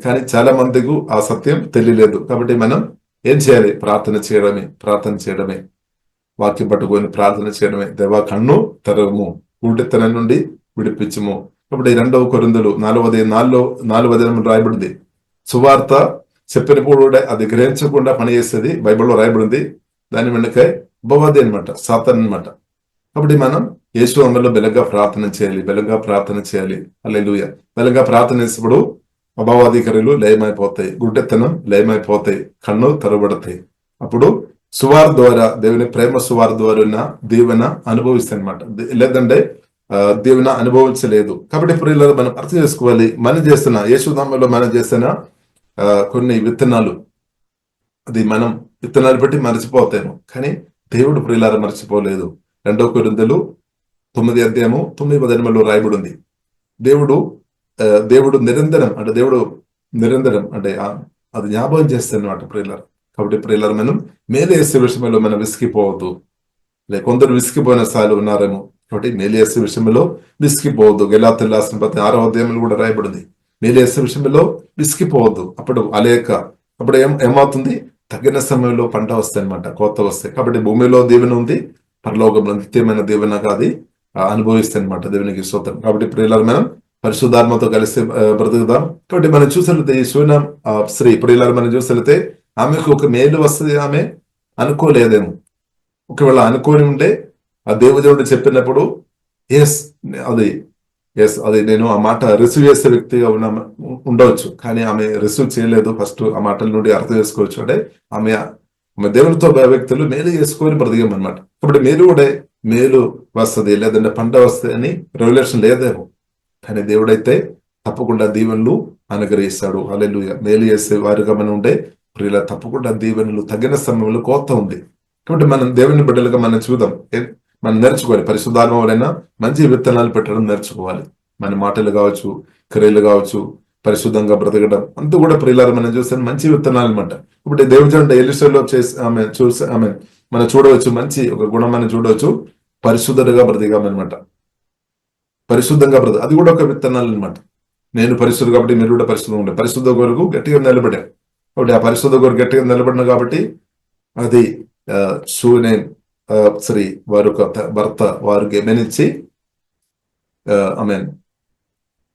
కానీ చాలా మందికి ఆ సత్యం తెలియలేదు. కాబట్టి మనం ఏం చేయాలి, ప్రార్థన చేయడమే, వాక్యం పట్టుకొని ప్రార్థన చేయడమే. దేవా కన్ను తెరవము, గుడ్డితనం నుండి విడిపించము. కాబట్టి 2 కొరింథీయులు 4వ అధ్యాయంలో రాయబడింది, సువార్త చెప్పినప్పుడు అది గ్రహించకుండా పనిచేస్తుంది. బైబిల్లో రాయబడింది. దాని వెనుక అపవాది అనమాట, సాతాను అనమాట. కాబట్టి మనం యేసు నామములో బలంగా ప్రార్థన చేయాలి. హల్లెలూయా. బలంగా ప్రార్థన చేసినప్పుడు అపవాదికరులు లయమైపోతాయి, గుడ్డెతనం లయమైపోతాయి, కన్ను తెరబడతాయి. అప్పుడు సువార్ ద్వారా, దేవుని ప్రేమ సువార్ ద్వారా ఉన్న దీవెన అనుభవిస్తాయి అనమాట. లేదంటే దీవెన అనుభవించలేదు. కాబట్టి ప్రియులారా మనం అర్థం చేసుకోవాలి, మనం చేస్తున్న యేసునామములో మనం చేస్తున్న కొన్ని విత్తనాలు, అది మనం విత్తనాలు బట్టి మర్చిపోతాము, కానీ దేవుడు ప్రియులారా మర్చిపోలేదు. 2 కొరింథీయులు 9వ అధ్యాయము 9వ వచనంలో రాయబడి ఉంది, దేవుడు నిరంతరం అంటే అది జ్ఞాపకం చేస్తుంది అనమాట ప్రియులారా. కాబట్టి ప్రియులారా, మనం మేలు చేసే విషయంలో మనం విసిగిపోవద్దు. కొందరు విసిగిపోయిన స్థాయిలో ఉన్నారేమో. కాబట్టి మేలు చేసే విషయంలో విసిగిపోవద్దు. గలాతీయులకు రాసిన పత్రిక 6వ అధ్యాయంలో కూడా రాయబడింది, మేలు చేసే విషయంలో విసిగిపోవద్దు. అప్పుడు అప్పుడు ఏమవుతుంది? తగిన సమయంలో పంట వస్తాయి అనమాట, కోత వస్తాయి. కాబట్టి భూమిలో దీవెన ఉంది, పరలోకంలో నిత్యమైన దీవెనగా అది అనుభవిస్తాయి అనమాట. దేవునికి స్తోత్రం. కాబట్టి ప్రియులారా, మనం పరిశుద్ధాత్మతో కలిసి బ్రతుకుదాం. కాబట్టి మనం చూసినట్లయితే ఈ శూన్యం స్త్రీ ప్రియులారా, మనం చూసినట్లయితే ఆమెకు ఒక మేలు వస్తుంది ఆమె అనుకోలేదేమో. ఒకవేళ అనుకోని ఉంటే ఆ దేవుడు చెప్పినప్పుడు అది నేను ఆ మాట రిసీవ్ చేసే వ్యక్తిగా ఉండవచ్చు. కానీ ఆమె రిసీవ్ చేయలేదు. ఫస్ట్ ఆ మాటల నుండి అర్థం చేసుకోవచ్చు అంటే ఆమె దేవునితో వ్యక్తులు మేలు చేసుకొని బ్రతికమన్నమాట. కాబట్టి మీరు కూడా మేలు వస్తుంది లేదంటే పంట వస్తుంది అని రెవల్యూషన్ లేదేమో. కానీ దేవుడైతే తప్పకుండా దీవెనలు అనుగ్రహిస్తాడు. హల్లెలూయా. మేలు చేసే వారిగా మనం ఉంటే ప్రియుల తప్పకుండా దీవెనలు తగిన సమయంలో కోత ఉంది. కాబట్టి మనం దేవుని బిడ్డలుగా మనం చూద్దాం, మనం నేర్చుకోవాలి. పరిశుద్ధాత్మ వలన మంచి విత్తనాలు పెట్టడం నేర్చుకోవాలి. మన మాటలు కావచ్చు, క్రియలు కావచ్చు, పరిశుద్ధంగా బ్రతకడం అంతా కూడా ప్రియులారా మనం చూస్తే మంచి విత్తనాలు అనమాట. ఇప్పుడు దేవుజంట ఎలీషాలో ఆమె మనం చూడవచ్చు, మంచి ఒక గుణం మనం చూడవచ్చు, పరిశుద్ధుడుగా బ్రతికామన్నమాట. పరిశుద్ధంగా బ్రతక అది కూడా ఒక విత్తనాలు అనమాట. నేను పరిశుద్ధుడు కాబట్టి మీరు కూడా పరిశుద్ధంగా ఉండే పరిశుద్ధ కొరకు గట్టిగా నిలబడారు. కాబట్టి ఆ పరిశుద్ధ కొరకు గట్టిగా నిలబడిన కాబట్టి అది శ్రీ వారు భర్త వారు గమనించి ఆమె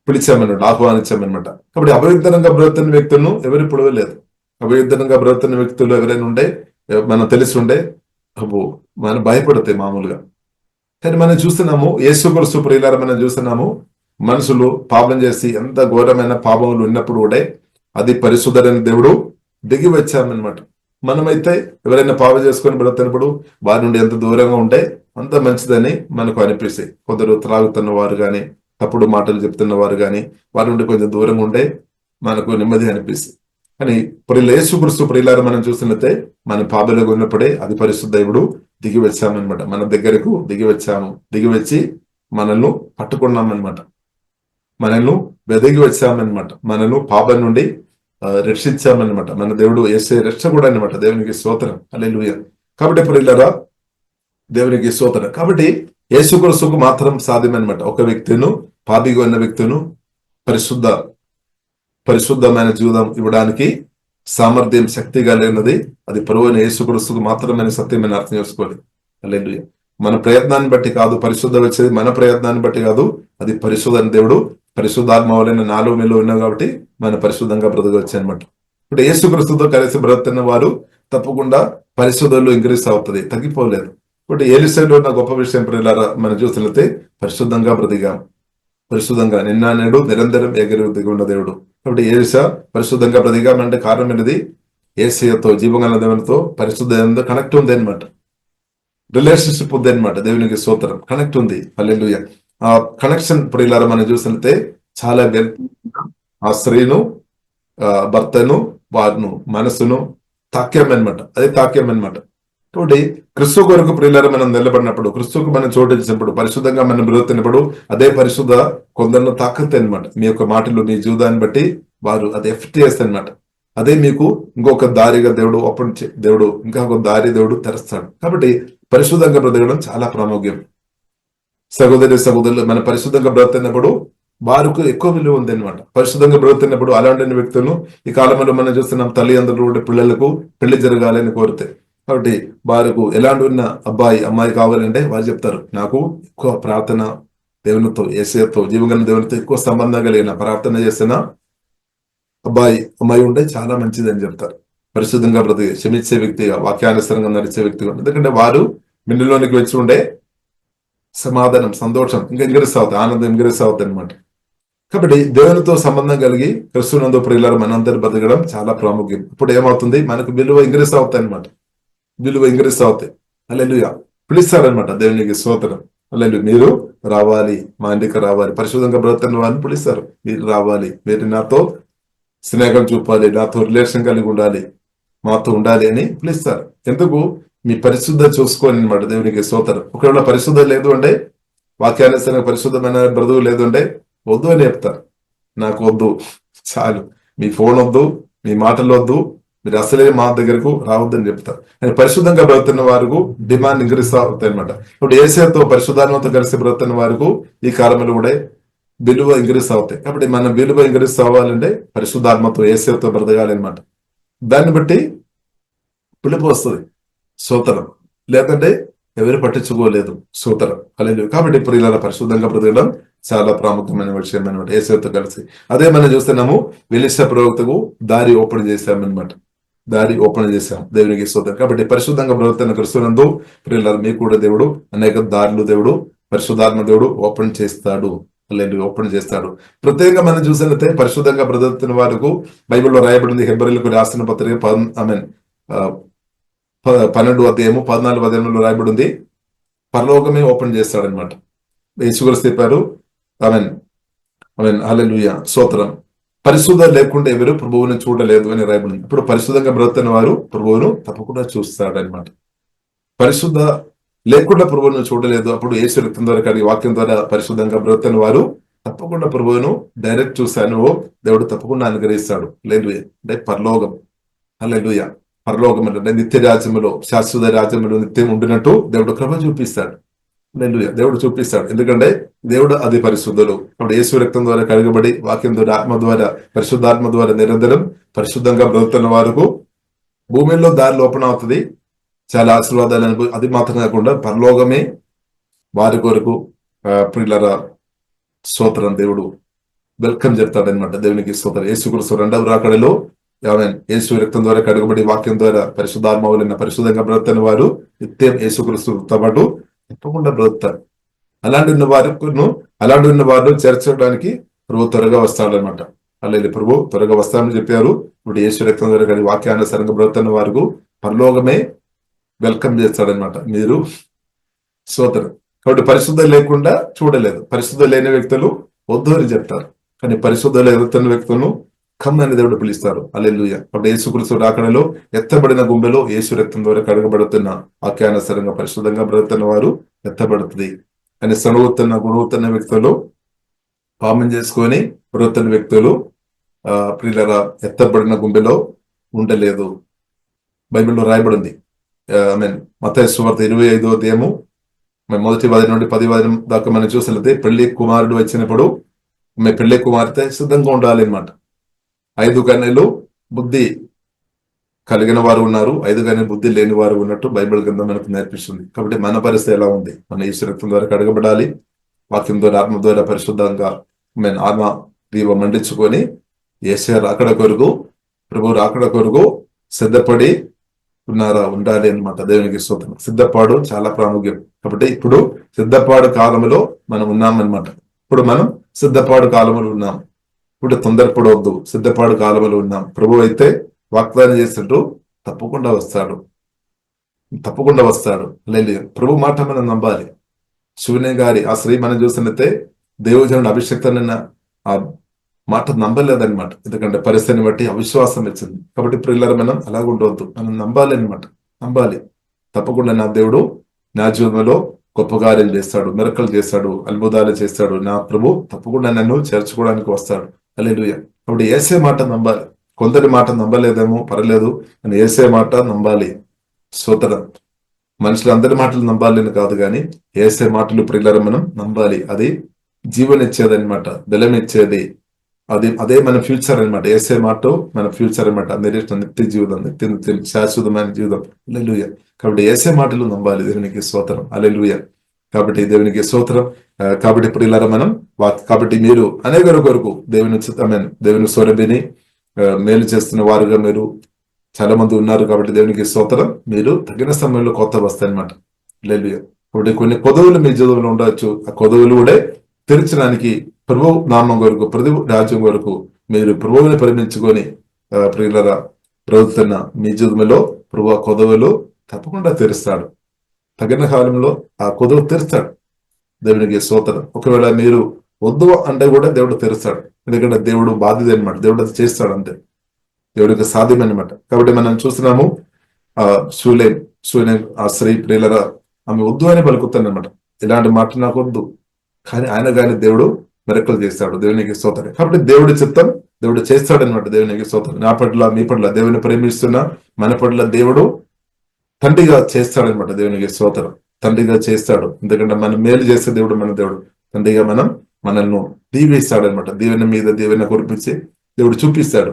పిలిచామన్నమాట, ఆహ్వానించామన్నమాట. కాబట్టి అపవిత్రంగా బ్రతున్న వ్యక్తులను ఎవరు పొడవలేదు. అపవిత్రంగా బ్రతున్న వ్యక్తులు ఎవరైనా ఉండే మనం తెలిసి ఉండే మనం భయపడతాయి మామూలుగా. కానీ మనం చూస్తున్నాము యేసుక్రీస్తు ప్రియులారా, మనం చూస్తున్నాము మనుషులు పాపం చేసి ఎంత ఘోరమైన పాపములు ఉన్నప్పుడు కూడా అది పరిశుద్ధుడైన దేవుడు దిగి వచ్చామన్నమాట. మనమైతే ఎవరైనా పాపం చేసుకొని బ్రతున్నప్పుడు వారి నుండి ఎంత దూరంగా ఉంటే అంత మంచిదని మనకు అనిపిస్తాయి. కొందరు త్రాగుతున్న వారు కానీ, తప్పుడు మాటలు చెప్తున్న వారు కానీ, వారి నుండి కొంచెం దూరంగా ఉంటే మనకు నెమ్మది అనిపిస్తుంది. కానీ యేసుక్రీస్తు ప్రియులారా, మనం చూసినట్లయితే మన పాపంలో ఉన్నప్పుడే అది పరిశుద్ధ దేవుడు దిగి వచ్చామన్నమాట. మన దగ్గరకు దిగి వచ్చి మనల్ని పట్టుకున్నామన్నమాట, మనల్ని వెదిగి వచ్చామన్నమాట, మనల్ని పాపం నుండి రక్షించామన్నమాట. మన దేవుడు యేసే రక్షకుడు అన్నమాట. దేవునికి స్తోత్రం. హల్లెలూయా. కాబట్టి ప్రియులారా, దేవునికి స్తోత్రం. కాబట్టి యేసుక్రీస్తుకు మాత్రం సాధ్యమన్నమాట ఒక వ్యక్తిను, పాపిగా ఉన్న వ్యక్తిను పరిశుద్ధమైన జీవితం ఇవ్వడానికి సామర్థ్యం, శక్తి కలిగినది అది ప్రభువైన యేసుక్రీస్తుకు మాత్రమే సత్యమైన అర్థం చేసుకోవాలి. హల్లెలూయా. మన ప్రయత్నాన్ని బట్టి కాదు పరిశుద్ధ వచ్చేది, మన ప్రయత్నాన్ని బట్టి కాదు, అది పరిశుద్ధ దేవుడు పరిశుద్ధాత్మ వలన నాలో మీలో ఉన్నాం కాబట్టి మన పరిశుద్ధంగా బ్రతకవచ్చు అనమాట. ఇప్పుడు యేసుక్రీస్తుతో కలిసి బ్రతున్న వారు తప్పకుండా పరిశుద్ధంలో ఇంక్రీజ్ అవుతుంది, తగ్గిపోలేదు. ఇప్పుడు ఎలీషాలో ఉన్న గొప్ప విషయం ప్రియులారా, మనం చూసినట్లయితే పరిశుద్ధంగా బ్రతికాం. పరిశుద్ధంగా నిన్న నేడు నిరంతరం దిగి ఉన్న దేవుడు. కాబట్టి ఎలీషా పరిశుద్ధంగా బ్రతికామంటే కారణం అనేది యేసయ్యతో, జీవగల దేవునితో పరిశుద్ధ కనెక్ట్ ఉంది అనమాట. రిలేషన్షిప్ ఉంది అనమాట. దేవునికి స్తోత్రం. కనెక్ట్ ఉంది. హల్లెలూయా. ఆ కనెక్షన్ ప్రియులారా మనం చూసినట్లయితే చాలా ఆ స్త్రీను, భర్తను, వారిను, మనసును తాక్యామన్నమాట. అదే తాక్యామన్నమాట. కాబట్టి క్రిస్తు కొరకు ప్రియులారా మనం నిలబడినప్పుడు, క్రిస్తుకు మనం చోటు ఇచ్చినప్పుడు, పరిశుద్ధంగా మనం బ్రతుకున్నప్పుడు అదే పరిశుద్ధ కొందరిని తాకుతాయి అనమాట. మీ యొక్క మాటలు, మీ జీవితాన్ని బట్టి వారు అది ఎఫెక్ట్ చేస్తాయి అనమాట. అదే మీకు ఇంకొక దారిగా దేవుడు దేవుడు ఇంకా ఒక దారి దేవుడు తెరుస్తాడు. కాబట్టి పరిశుద్ధంగా బ్రతకడం చాలా ప్రాముఖ్యం. సహోదరులు, మన పరిశుద్ధంగా బ్రతుకున్నప్పుడు వారికి ఎక్కువ విలువ ఉంది అనమాట. పరిశుద్ధంగా బ్రతుకున్నప్పుడు అలాంటి వ్యక్తులను ఈ కాలంలో మనం చూస్తున్నాం, తల్లిదండ్రులు పిల్లలకు పెళ్లి జరగాలని కోరితే, కాబట్టి వారికి ఎలాంటి ఉన్న అమ్మాయి కావాలంటే వారు చెప్తారు, నాకు ఎక్కువ ప్రార్థన దేవునితో, యేసయ్యతో, జీవగల దేవునితో ఎక్కువ సంబంధం కలిగిన ప్రార్థన చేసిన అమ్మాయి ఉంటే చాలా మంచిది అని చెప్తారు. పరిశుద్ధంగా బ్రతికి క్షమించే వ్యక్తిగా, వాక్యానుసరంగా నడిచే వ్యక్తిగా, ఎందుకంటే వారు మిన్నులోనికి వచ్చి ఉండే సమాధానం, సంతోషం ఇంకా ఇంక్రీస్ అవుతుంది, ఆనందం ఇంక్రీస్ అవుతుంది అనమాట. కాబట్టి దేవునితో సంబంధం కలిగి క్రిస్తునందు ప్రియులారా మనందరూ బ్రతకడం చాలా ప్రాముఖ్యం. ఇప్పుడు ఏమవుతుంది, మనకు విలువ ఇంక్రీస్ అవుతాయి అనమాట. విలువ ఇంక్రీస్ అవుతాయి. హల్లెలూయా. పిలుస్తారనమాట. దేవునికి స్తోత్రం. హల్లెలూయా. మీరు రావాలి, మా ఇంటికి రావాలి. పరిశుద్ధంగా బ్రతుకుతున్న వారిని పిలుస్తారు, మీరు రావాలి, మీరు నాతో స్నేహం చూపాలి, నాతో రిలేషన్ కలిగి ఉండాలి, మాతో ఉండాలి అని పిలుస్తారు. ఎందుకు? మీ పరిశుద్ధ చూసుకోని అనమాట. దేవునికి స్తోత్రం. ఒకవేళ పరిశుద్ధ లేదు అంటే, వాక్యానుసరంగా పరిశుద్ధమైన బ్రతుకు లేదు అంటే వద్దు అని చెప్తారు. నాకు వద్దు, చాలు, మీ ఫోన్ వద్దు, మీ మాటలు వద్దు, మీరు అసలే మా దగ్గరకు రావద్దని చెప్తారు. ఆయన పరిశుద్ధంగా బ్రతున్న వారికి డిమాండ్ ఇంక్రీస్ అవుతాయి అనమాట. ఇప్పుడు ఏసేతో పరిశుద్ధాత్మతో కలిసి బ్రతున్న వారికి ఈ కాలంలో కూడా విలువ ఇంక్రీస్ అవుతాయి. కాబట్టి మన విలువ ఇంక్రీస్ అవ్వాలంటే పరిశుద్ధాత్మతో ఏసేతో బ్రతకాలి అనమాట. దాన్ని బట్టి పిలుపు వస్తుంది, సోతరం. లేదంటే ఎవరు పట్టించుకోలేదు, సోతరం. హల్లెలూయా. కాబట్టి ఇప్పుడు ఇలా పరిశుద్ధంగా బ్రతకడం చాలా ప్రాముఖ్యమైన విషయం అనమాట. ఏసేతో కలిసి అదే మనం చూస్తున్నాము. ఎలీషా ప్రవక్తకు దారి ఓపెన్ చేశామన్నమాట. దారి ఓపెన్ చేశాం, దేవునికి స్తోత్రం. కాబట్టి పరిశుద్ధంగా బ్రతుకుతున్న క్రిస్తునందు ప్రియులారా, మీకు కూడా దేవుడు అనేక దారులు దేవుడు, పరిశుద్ధాత్మ దేవుడు ఓపెన్ చేస్తాడు. ఓపెన్ చేస్తాడు. ప్రత్యేకంగా మనం చూసినట్లయితే పరిశుద్ధంగా బ్రతుకుతున్న వారికి బైబిల్లో రాయబడింది. హెబ్రీయులకు రాసిన పత్రిక 12 అధ్యాయము 14 అధ్యాయంలో రాయబడింది. పరలోకమే ఓపెన్ చేస్తాడనమాట. యేసుక్రీస్తు చెప్పారు, ఆమేన్ ఆమేన్ హల్లెలూయా స్తోత్రం. పరిశుద్ధ లేకుండా ఎవరు ప్రభువుని చూడలేదు అని రాయబడింది. ఇప్పుడు పరిశుద్ధంగా బ్రతుకుతున్న వారు ప్రభువును తప్పకుండా చూస్తాడనమాట. పరిశుద్ధ లేకుండా ప్రభువును చూడలేదు. అప్పుడు యేసు రక్తం ద్వారా కడిగి వాక్యం ద్వారా పరిశుద్ధంగా బ్రతుకుతున్న వారు తప్పకుండా ప్రభువును డైరెక్ట్ చూశాను, దేవుడు తప్పకుండా అనుగ్రహిస్తాడు. హల్లెలూయా. అంటే పరలోకం, హల్లెలూయా. పరలోకం అంటే నిత్య రాజ్యములో, శాశ్వత రాజ్యములో నిత్యం ఉండినట్టు దేవుడు కృప చూపిస్తాడు. హల్లెలూయా. దేవుడు చూపిస్తాడు. ఎందుకంటే దేవుడు అది పరిశుద్ధులు. అప్పుడు యేసు రక్తం ద్వారా కడగబడి వాక్యం ద్వారా ఆత్మ ద్వారా పరిశుద్ధాత్మ ద్వారా నిరంతరం పరిశుద్ధంగా బ్రతుకుతున్న వారికి భూమిలో దారి ఓపెన్ అవుతుంది. చాలా ఆశీర్వాదాలు అనుభవం. అది మాత్రం కాకుండా పరలోకమే వారి కొరకు ప్రియులారా స్తోత్రం దేవుడు వెల్కమ్ చెప్తాడనమాట. దేవునికి స్తోత్రం. యేసుక్రీస్తు రెండవ రాకడలో యేసు రక్తం ద్వారా కడగబడి వాక్యం ద్వారా పరిశుద్ధాత్మ వలన పరిశుద్ధంగా బ్రతుకుతున్న వారు నిత్యం యేసుక్రీస్తుతో పాటు తప్పకుండా బ్రతుకుతారు. అలాంటి ఉన్న వారు చేర్చడానికి ప్రభు త్వరగా వస్తాడనమాట. అలాగే ప్రభు త్వరగా వస్తామని చెప్పారు. ఇప్పుడు యేసు రక్తం ద్వారా కడిగి వాక్యానుసారంగా బ్రతుకుతున్న వారికి పరలోకమే వెల్కమ్ చేస్తాడనమాట. మీరు స్తోత్రం. కాబట్టి పరిశుద్ధం లేకుండా చూడలేదు. పరిశుద్ధం లేని వ్యక్తులు వద్దు అని చెప్తారు. కానీ పరిశుద్ధం ఎదుగుతున్న వ్యక్తులను కమ్ అని దేవుడు పిలుస్తారు. హల్లెలూయా. కాబట్టి యేసుక్రీస్తు రాకడలో ఎత్తబడిన గుండెలో యేసు రక్తం ద్వారా కడగబడుతున్న వాక్యానుసారంగా పరిశుద్ధంగా బ్రతుకుతున్న వారు ఎత్తబడుతుంది. అని సనుగుతున్న గుణవుతున్న వ్యక్తులు పాపం చేసుకొని బ్రతుకుతున్న వ్యక్తులు ప్రియులారా ఎత్తబడిన గుండెలో ఉండలేదు. బైబిల్లో రాయబడింది. మత్తయి సువార్త 25వ అధ్యాయము మొదటి 10 నుండి 10 దాకా మనం చూసినట్లయితే పెళ్లి కుమారుడు వచ్చినప్పుడు పెళ్లి కుమార్తె సిద్ధంగా ఉండాలి అనమాట. 5 కన్యలు బుద్ధి కలిగిన వారు ఉన్నారు, 5 కన్యలు బుద్ధి లేని వారు ఉన్నట్టు బైబిల్ గ్రంథం మనకు నేర్పిస్తుంది. కాబట్టి మన పరిస్థితి ఎలా ఉంది? మన యేసు రక్తం ద్వారా కడగబడాలి, వాక్యం ద్వారా ఆత్మ ద్వారా పరిశుద్ధంగా ఆత్మ దీపం మండించుకొని యేసు రాకడ కొరకు, ప్రభు రాకడ కొరకు సిద్ధపడి ఉండాలి అనమాట. దేవునికి స్తోత్రం. సిద్ధపాడు చాలా ప్రాముఖ్యం. కాబట్టి ఇప్పుడు సిద్ధపాడు కాలంలో మనం ఉన్నామన్నమాట. ఇప్పుడు మనం సిద్ధపాడు కాలంలో ఉన్నాం. ఇప్పుడు తొందరపడవద్దు, సిద్ధపాడు కాలంలో ఉన్నాం. ప్రభు అయితే వాగ్దానం చేసినట్టు తప్పకుండా వస్తాడు, తప్పకుండా వస్తాడు. లేదు, ప్రభు మాట మనం నమ్మాలి. శివునే గారి ఆ స్త్రీ మనం చూసినట్టే దేవజనుడు అభిషక్తనన్న ఆ మాట నమ్మలేదన్నమాట. ఎందుకంటే పరిస్థితిని బట్టి అవిశ్వాసం వచ్చింది. కాబట్టి పిల్లలు మనం అలాగుండవద్దు, మనం నమ్మాలి అనమాట. నమ్మాలి, తప్పకుండా నా దేవుడు నా జీవితంలో గొప్ప కార్యాలు చేస్తాడు, మెరకలు చేస్తాడు, అద్భుతాలు చేస్తాడు. నా ప్రభు తప్పకుండా నన్ను చేర్చుకోవడానికి వస్తాడు. హల్లెలూయా. కాబట్టి యేసే మాట నమ్మాలి. కొందరి మాట నమ్మలేదేమో పర్లేదు, అని యేసే మాట నమ్మాలి. స్తోత్రం. మనుషులందరి మాటలు నమ్మాలని కాదు, కానీ యేసే మాటలు ప్రియులారా మనం నమ్మాలి. అది జీవనిచ్చేది అనమాట, బలం ఇచ్చేది. అదే మన ఫ్యూచర్ అనమాట. యేసే మాట మన ఫ్యూచర్ అనమాట. నిత్య జీవితం, నిత్య శాశ్వతమైన జీవితం. హల్లెలూయా. కాబట్టి యేసే మాటలు నమ్మాలి. దేవునికి స్తోత్రం. హల్లెలూయా. కాబట్టి దేవునికి స్తోత్రం. కాబట్టి ఇప్పుడు ఇలా మనం కాబట్టి మీరు అనేక కొరకు దేవుని స్వరభిని మేలు చేస్తున్న వారుగా మీరు చాలా మంది ఉన్నారు. కాబట్టి దేవునికి స్తోత్రం. మీరు తగిన సమయంలో కొత్త వస్తాయి అనమాట. హల్లెలూయా. కాబట్టి కొన్ని కొదవులు మీ జీవితంలో ఉండవచ్చు. ఆ కొదవులు కూడా తెరచడానికి ప్రభు నామం కొరకు, ప్రభు రాజ్యం కొరకు మీరు ప్రభువుని ప్రేమించుకొని ప్రియులరా బ్రతుకుతున్న మీ జీవితంలో ప్రభు ఆ కొదవులు తప్పకుండా తెరుస్తాడు. తగిన కాలంలో ఆ కొదవు తెరుస్తాడు. దేవునికి స్తోత్రం. ఒకవేళ మీరు వద్దు అంటే కూడా దేవుడు తెరుస్తాడు. ఎందుకంటే దేవుడు బాధ్యత అనమాట. దేవుడు అది చేస్తాడు, అంతే. దేవుడికి సాధ్యమన్నమాట. కాబట్టి మనం చూస్తున్నాము సూలేం ఆ స్త్రీ ప్రియులరా ఆమె వద్దు అని పలుకుతాను అనమాట. ఇలాంటి మాట నాకు వద్దు, కానీ ఆయన దేవుడు మెరకలు చేస్తాడు. దేవునికి స్తోత్రం. కాబట్టి దేవుడి చిత్తం దేవుడు చేస్తాడనమాట. దేవునికి స్తోత్రం. నా పట్ల మీ పట్ల దేవుని ప్రేమిస్తున్న మన పట్ల దేవుడు తండ్రిగా చేస్తాడనమాట. దేవునికి స్తోత్రం. తండ్రిగా చేస్తాడు. ఎందుకంటే మనం మేలు చేసే దేవుడు మన దేవుడు. తండ్రిగా మనల్ని దీవిస్తాడనమాట. దీవెన మీద దీవెన కురిపించి దేవుడు చూపిస్తాడు.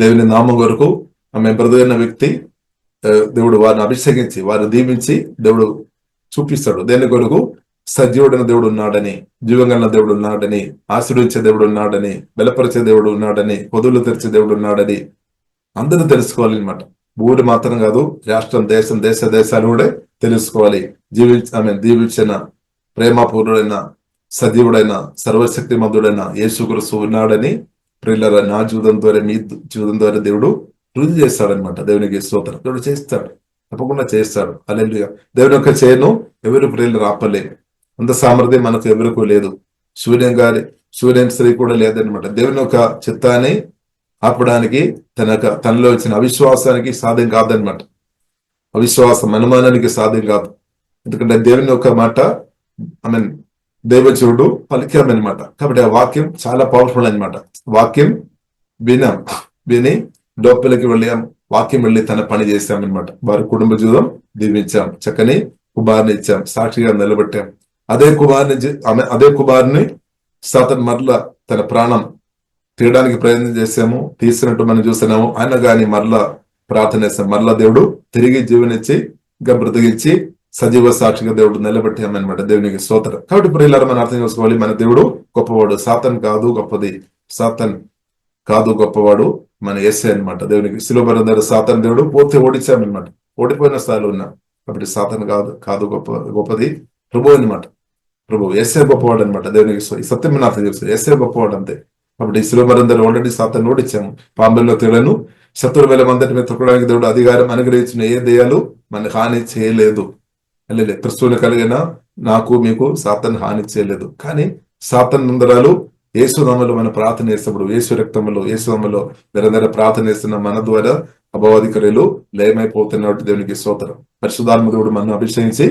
దేవుని నామం వరకు ఆమె బ్రదైన వ్యక్తి దేవుడు వారిని అభిషేకించి వారిని దీవించి దేవుడు చూపిస్తాడు. దేని కొరకు? సజీవుడైన దేవుడు ఉన్నాడని, జీవంగల దేవుడు ఉన్నాడని, ఆశీర్వదించే దేవుడు ఉన్నాడని, బలపరిచే దేవుడు ఉన్నాడని, పొదులు తెరిచే దేవుడు ఉన్నాడని అందరూ తెలుసుకోవాలన్నమాట. ఊరు మాత్రం కాదు, రాష్ట్రం, దేశం, దేశాలు కూడా తెలుసుకోవాలి. దీవించిన ప్రేమపూర్ణుడైన సజీవుడైన సర్వశక్తిమంతుడైన యేసుక్రీస్తు ఉన్నాడని ప్రియులారా, నా జీవితం ద్వారా మీ జీవితం ద్వారా దేవుడు రుజువు చేస్తాడనమాట. దేవునికి స్తోత్రం. దేవుడు చేస్తాడు, తప్పకుండా చేస్తాడు. హల్లెలూయా. దేవుని యొక్క చేయను ఎవరు ప్రియులు ఆపలేదు. అంత సామర్థ్యం మనకు ఎవరికూ లేదు. సూర్యన్ స్త్రీ కూడా లేదనమాట. దేవుని యొక్క చిత్తాన్ని ఆపడానికి తనలో వచ్చిన అవిశ్వాసానికి సాధ్యం కాదనమాట. అవిశ్వాసం, అనుమానానికి సాధ్యం కాదు. ఎందుకంటే దేవుని యొక్క మాట దేవచూడు పలికామనమాట. కాబట్టి ఆ వాక్యం చాలా పవర్ఫుల్ అనమాట. వాక్యం విని లోపలికి వెళ్ళాం, వాక్యం వెళ్ళి తన పని చేశామన్నమాట. వారి కుటుంబ జీవితం దీవించాం, చక్కని కుమారుని ఇచ్చాం, సాక్షిగా నిలబెట్టాం. అదే కుమారుని సాతాను మరలా తన ప్రాణం తీయడానికి ప్రయత్నం చేశాము, తీసినట్టు మనం చూస్తున్నాము. ఆయన గాని మరలా ప్రార్థన చేస్తాం, మరలా దేవుడు తిరిగి జీవనిచ్చి ఇంకా బ్రతికించి సజీవ సాక్షిగా దేవుడు నిలబెట్టామన్నమాట. దేవునికి స్తోత్రం. కాబట్టి ప్రియులారా, మనం అర్థం చేసుకోవాలి, మన దేవుడు గొప్పవాడు. సాతాను కాదు గొప్పది, సాతాను కాదు గొప్పవాడు, మన యేసే అనమాట. దేవునికి శిలువ ద్వారా సాతాను దేవుడు పూర్తి ఓడించామన్నమాట. ఓడిపోయిన స్థాయిలో ఉన్నాం. కాబట్టి సాతాను కాదు గొప్పది ప్రభు అనమాట. ప్రభు యేసే గొప్పవాడు అనమాట. దేవునికి సత్యం అర్థం చేస్తారు. యేసే గొప్పవాడు అంతే. కాబట్టి శిలువ ద్వారా ఆల్రెడీ సాతాను ఓడించాము. పాంబెల్లో తేలను 70,000 మందిని మీద తొక్కడానికి దేవుడు అధికారం అనుగ్రహించిన ఏ దెయ్యాలు మన హాని చేయలేదు. క్రిస్తువుని కలిగిన నాకు మీకు సాతాను హాని చేయలేదు. కానీ సాతాను నందరాలు యేసునామములో మన ప్రార్థన చేసినప్పుడు, యేసు రక్తములో, యేసునామములో నిరంతర ప్రార్థన చేస్తున్న మన ద్వారా అపవాదికర్యలు లయమైపోతున్నట్టు దేవునికి స్తోత్రం. పరిశుద్ధాత్మ దేవుడు మనం అభిషేకించి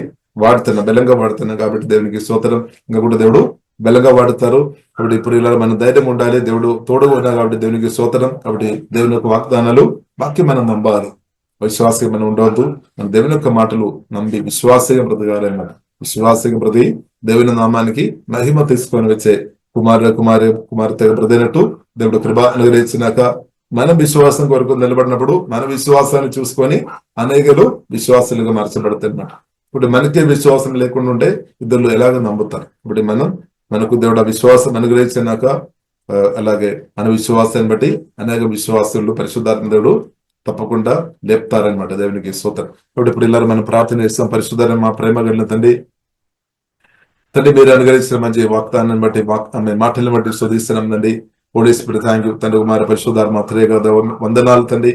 బలంగా వాడుతున్నాం. కాబట్టి దేవునికి స్తోత్రం. ఇంకా కూడా దేవుడు బలంగా వాడుతారు. కాబట్టి ఇప్పుడు ఇలా మన ధైర్యం ఉండాలి, దేవుడు తోడుగా ఉన్నారు. కాబట్టి దేవునికి స్తోత్రం. కాబట్టి దేవుని యొక్క వాగ్దానాలు వాక్యం మనం నమ్మాలి. విశ్వాసంగా మనం ఉండవద్దు. మన దేవుని యొక్క మాటలు నమ్మి విశ్వాసంగా బ్రతకాలన్నమాట. విశ్వాసంగా బ్రతి దేవుని నామానికి మహిమ తీసుకొని వచ్చే కుమార్తె బ్రతినట్టు దేవుడు కృప అనుగ్రహించినాక మనం విశ్వాసం కొరకు నిలబడినప్పుడు మన విశ్వాసాన్ని చూసుకొని అనేకలు విశ్వాసాలుగా మార్చబడతాయన్నమాట. ఇప్పుడు మనకే విశ్వాసం లేకుండా ఉంటే ఇద్దరు ఎలాగ నమ్ముతారు. ఇప్పుడు మనకు దేవుడు విశ్వాసం అనుగ్రహించినాక అలాగే మన విశ్వాసాన్ని బట్టి అనేక విశ్వాసులు పరిశుద్ధాత్మ దేవుడు తప్పకుండా లేపుతారనమాట. దేవునికి స్తోత్రం. కాబట్టి ఇప్పుడు ఇలా మనం ప్రార్థన చేస్తాం. పరిశుద్ధాత్మ మా ప్రేమ కలిగిన తండ్రి, మీరు అనుగ్రహించిన మంచి వాగ్దానాన్ని బట్టి మాటలను బట్టి స్తుతిస్తున్నాం తండ్రి. హోలీ స్పిరిట్ థాంక్యూ తండ్రి. కుమార పరిశుద్ధాత్మ వందనాలు తండ్రి.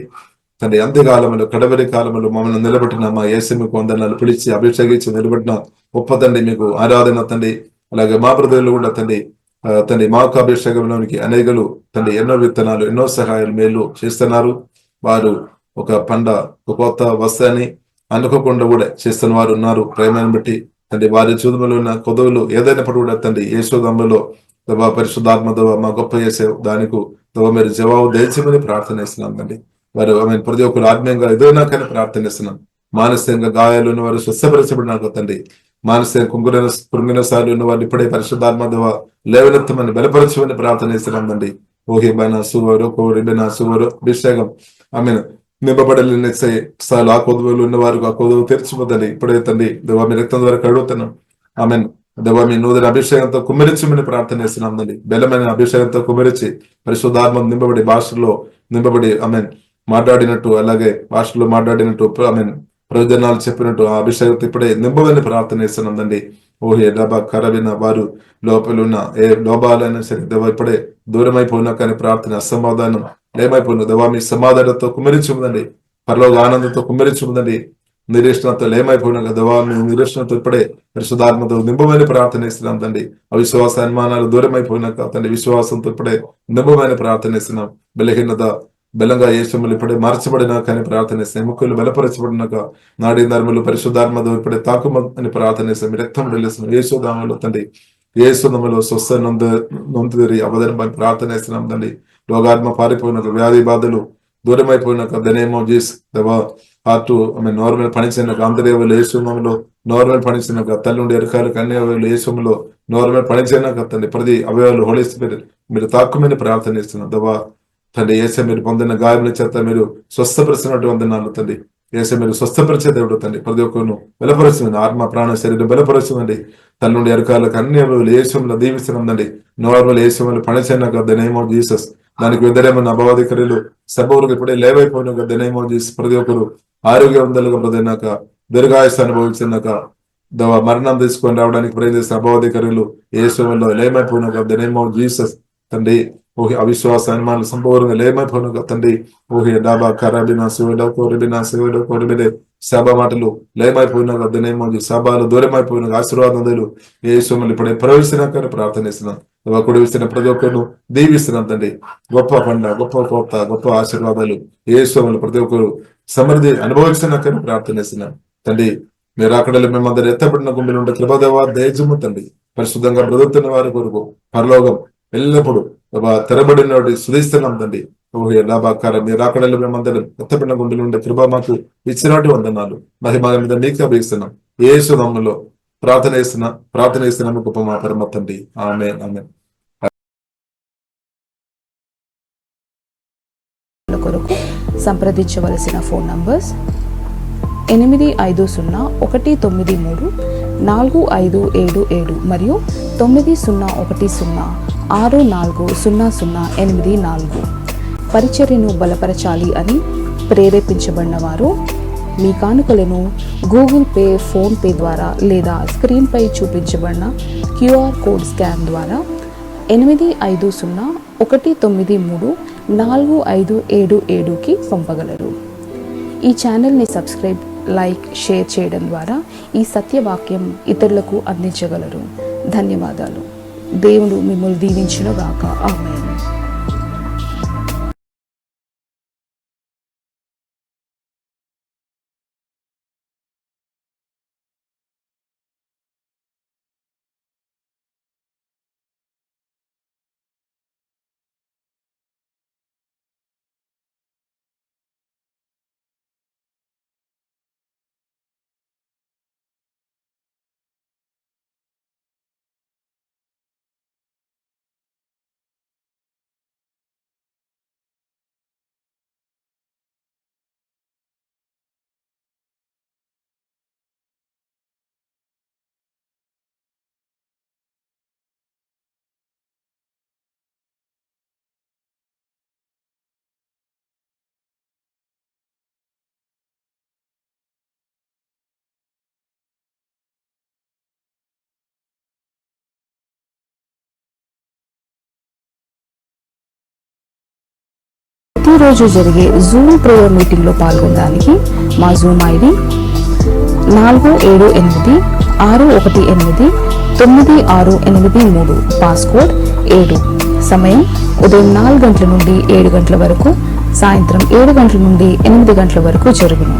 అంత్యకాలంలో కడవరి కాలంలో మమ్మల్ని నిలబెట్టిన మా యేసు మీకు వందనాలు. పిలిచి అభిషేకించి నిలబెట్టిన గొప్ప తండ్రి మీకు ఆరాధన తండ్రి. అలాగే మా బ్రదర్లు కూడా తండ్రి మాకు అభిషేకంలోనికి అనేకలు తండ్రి ఎన్నో విత్తనాలు, ఎన్నో సహాయాలు, మేలు చేస్తున్నారు. వారు ఒక కొత్త వస్త్రాన్ని అనుకోకుండా కూడా చేస్తున్న వారు ఉన్నారు. ప్రేమను బట్టి తండ్రి వారి చూదుములు ఉన్న కొదవులు ఏదైనప్పుడు కూడా తండ్రి యేసునామములో పరిశుద్ధాత్మ మా గొప్ప చేసే దానికి మీరు జవాబు దయచేయమని ప్రార్థన చేస్తున్నాం తండ్రి. వారు ప్రతి ఒక్కరు ఆత్మీయంగా ఎదురైనా కానీ ప్రార్థన చేస్తున్నాం. మానసికంగా గాయాలు ఉన్న వారు స్వస్థపరచబడినాక తండ్రి, మానసిక కృంగిన సార్లు ఉన్న వారు ఇప్పుడే పరిశుద్ధాత్మ లేవనెత్తమని బలపరచమని ప్రార్థన చేస్తున్నాం తండ్రి. ఓహిబైనా సువరు కోరిబైనా సువరు అభిషేకం నింపబడలేని స్థాయిలో ఆ కొదువులు ఉన్న వారికి ఆ కొదువు తెరిచిపోతండి. ఇప్పుడే తండ్రి దేవా మీ రక్తం ద్వారా కడుగుతున్నాం. ఆమెన్. దేవా మీ నూతన అభిషేకంతో కుమ్మరించమని ప్రార్థన చేస్తున్నాం తండ్రి. బలమైన అభిషేకంతో కుమ్మరించి పరిశుద్ధాత్మ నింపబడి భాషల్లో నింపబడి ఆమెన్ మాట్లాడినట్టు, అలాగే భాషలో మాట్లాడినట్టు ఆమెన్ ప్రయోజనాలు చెప్పినట్టు ఆ అభిషేకంతో ఇప్పుడే నింపమని ప్రార్థన చేస్తున్నాం తండ్రి. ఓహే డబా కరవిన వారు లోపల ఉన్న ఏ లోపాలైనా సరే దేవా ఇప్పుడే దూరం అయిపోయినా కానీ ప్రార్థన అసమాధానం లేమైపోయిన దేవా మీ సమాధానంతో కుమ్మరించుందండి. పరలోక ఆనందంతో కుమ్మరించుందండి. నిరీక్షణతో లేమైపోయినా దేవా మీ నిరీక్షణతో ఇప్పుడే పరిశుద్ధాత్మతో నింపమని ప్రార్థన చేస్తున్నాం తండ్రి. అవిశ్వాస అనుమానాలు దూరం అయిపోయినాక తండ్రి విశ్వాసంతో ఇప్పుడే నింపమని ప్రార్థన చేస్తున్నాం. బలహీనత బలంగా యేసుములు ఇప్పుడే మార్చబడినా కానీ ప్రార్థన చేస్తాం. ఎముకలు బలపరచబడినాక నాడీ నర్మలు పరిశుద్ధాత్మతో ఇప్పుడే తాకుమని ప్రార్థన చేస్తాం. మీ రక్తం వెళ్ళేస్తున్నాం యేసునామములో తండ్రి. యేసునామములో స్వస్థ నొందురి అవధరం ప్రార్థన చేస్తున్నాం తండ్రి. రోగాత్మ పారిపోయినాక, వ్యాధి బాధలు దూరమైపోయినాక, ద నేమ్ ఆఫ్ జీసస్ దేవా హార్ట్ నార్మల్ పనిచేయక, ఆంతర్యవలు ఏసుమంలో నార్మల్ పనిచేయక, తల్లి నుండి ఎరకాలకు అన్ని అవయవాలు ఏసుమంలో నార్మల్ పనిచేయక తండ్రి, ప్రతి అవయవాలు హోలీ స్పిరిట్ మీరు తాక్కుమని ప్రార్థన చేస్తున్నాం దేవా తండ్రి. ఏసే మీరు పొందిన గాయముల చేత మీరు స్వస్థపరిచినట్టు వందనాలు తండ్రి. ఏసే మీరు స్వస్థపరిచే దేవుడు తండ్రి. ప్రతి ఒక్కరు బలపరుస్తుంది, ఆత్మ ప్రాణ శరీరం బలపరుస్తుందండి. తల్లి నుండి ఎరకాలకు అన్ని అవయవాలు ఏసుమంలో దీవిస్తున్నాండి. నార్మల్ ఏసుమంలో పనిచేయక, ద నేమ్ ఆఫ్ జీసస్ దానికి వ్యతిరేకమైన అపవాదికరులు సభవులకు ఇప్పుడే లేవైపోయినాక, ద నేమ్ ఆఫ్ జీసస్ ప్రతి ఒక్కరు ఆరోగ్యవంతులుగా ప్రతినాక, దీర్ఘాయుస్సు అనుభవించినాక, మరణం తీసుకొని రావడానికి ప్రయత్నిస్తున్న అపవాదికరులు ఏసుమంలో లేమైపోయినాక, ద నేమ్ ఆఫ్ జీసస్ తండ్రి. ఊహి అవిశ్వాస అనుమానాలు సంపూర్ణంగా లేమైపోయినాక తండ్రి. ఊహి డాబా కరాబినా శివుడో కోరిబినా శివుడో కోరిబిడే సభ మాటలు లేమైపోయినాక, ద నేమ్ ఆఫ్ జీసస్ సభలు దూరమైపోయినాక, ఆశీర్వాదాలు ఏసుమని ఇప్పుడే ప్రవేశినాక ప్రార్థనిస్తున్నాం. కుడి ఇస్తున్న ప్రతి ఒక్కరు దీవిస్తున్నాం తండ్రి. గొప్ప పండుగ, గొప్ప కోత, గొప్ప ఆశీర్వాదాలు ఏసుమని ప్రతి ఒక్కరు సమృద్ధి అనుభవిస్తున్నాక ప్రార్థనిస్తున్నాం తండ్రి. మీరు అక్కడ మేమందరూ ఎత్తబడిన గుండెలు ఉంటే కృపదేవా దయజుమ్ము తండ్రి. పరిశుద్ధంగా బ్రతుకుతున్న వారి కొరకు పరలోకం ఎల్లప్పుడూ తెరబడిన సుధిస్తున్నాం తండ్రి. ఓహే లాభాకారం మీరు అక్కడ మేమందరం ఎత్తబడిన గుండెలు ఉండే కృప మాకు ఇచ్చినట్టు వందనాలు. మహిమ మీద మీకు అభిస్తున్నాం. యేసు నామములో ప్రార్థన చేస్తున్నాము గొప్ప మా పరమ తండ్రి. ఆమేన్ ఆమేన్. కొరకు సంప్రదించవలసిన ఫోన్ నంబర్స్ 8503-193-4577 మరియు 9010640084. పరిచర్యను బలపరచాలి అని ప్రేరేపించబడిన వారు మీ కానుకలను గూగుల్ పే, ఫోన్ పే ద్వారా లేదా స్క్రీన్పై చూపించబడిన QR కోడ్ స్కాన్ ద్వారా 8501934577కి పంపగలరు. ఈ ఛానల్ని సబ్స్క్రైబ్, లైక్, షేర్ చేయడం ద్వారా ఈ సత్యవాక్యం ఇతరులకు అందించగలరు. ధన్యవాదాలు. దేవుడు మిమ్మల్ని దీవించునుగాక. ఆమేన్. ప్రతిరోజు జరిగే జూమ్ ప్రేయర్ మీటింగ్లో పాల్గొనడానికి మా జూమ్ ఐడి 4786189683, పాస్కోడ్ 7. సమయం ఉదయం 4 గంటల నుండి 7 గంటల వరకు, సాయంత్రం 7 గంటల నుండి 8 గంటల వరకు జరుగును.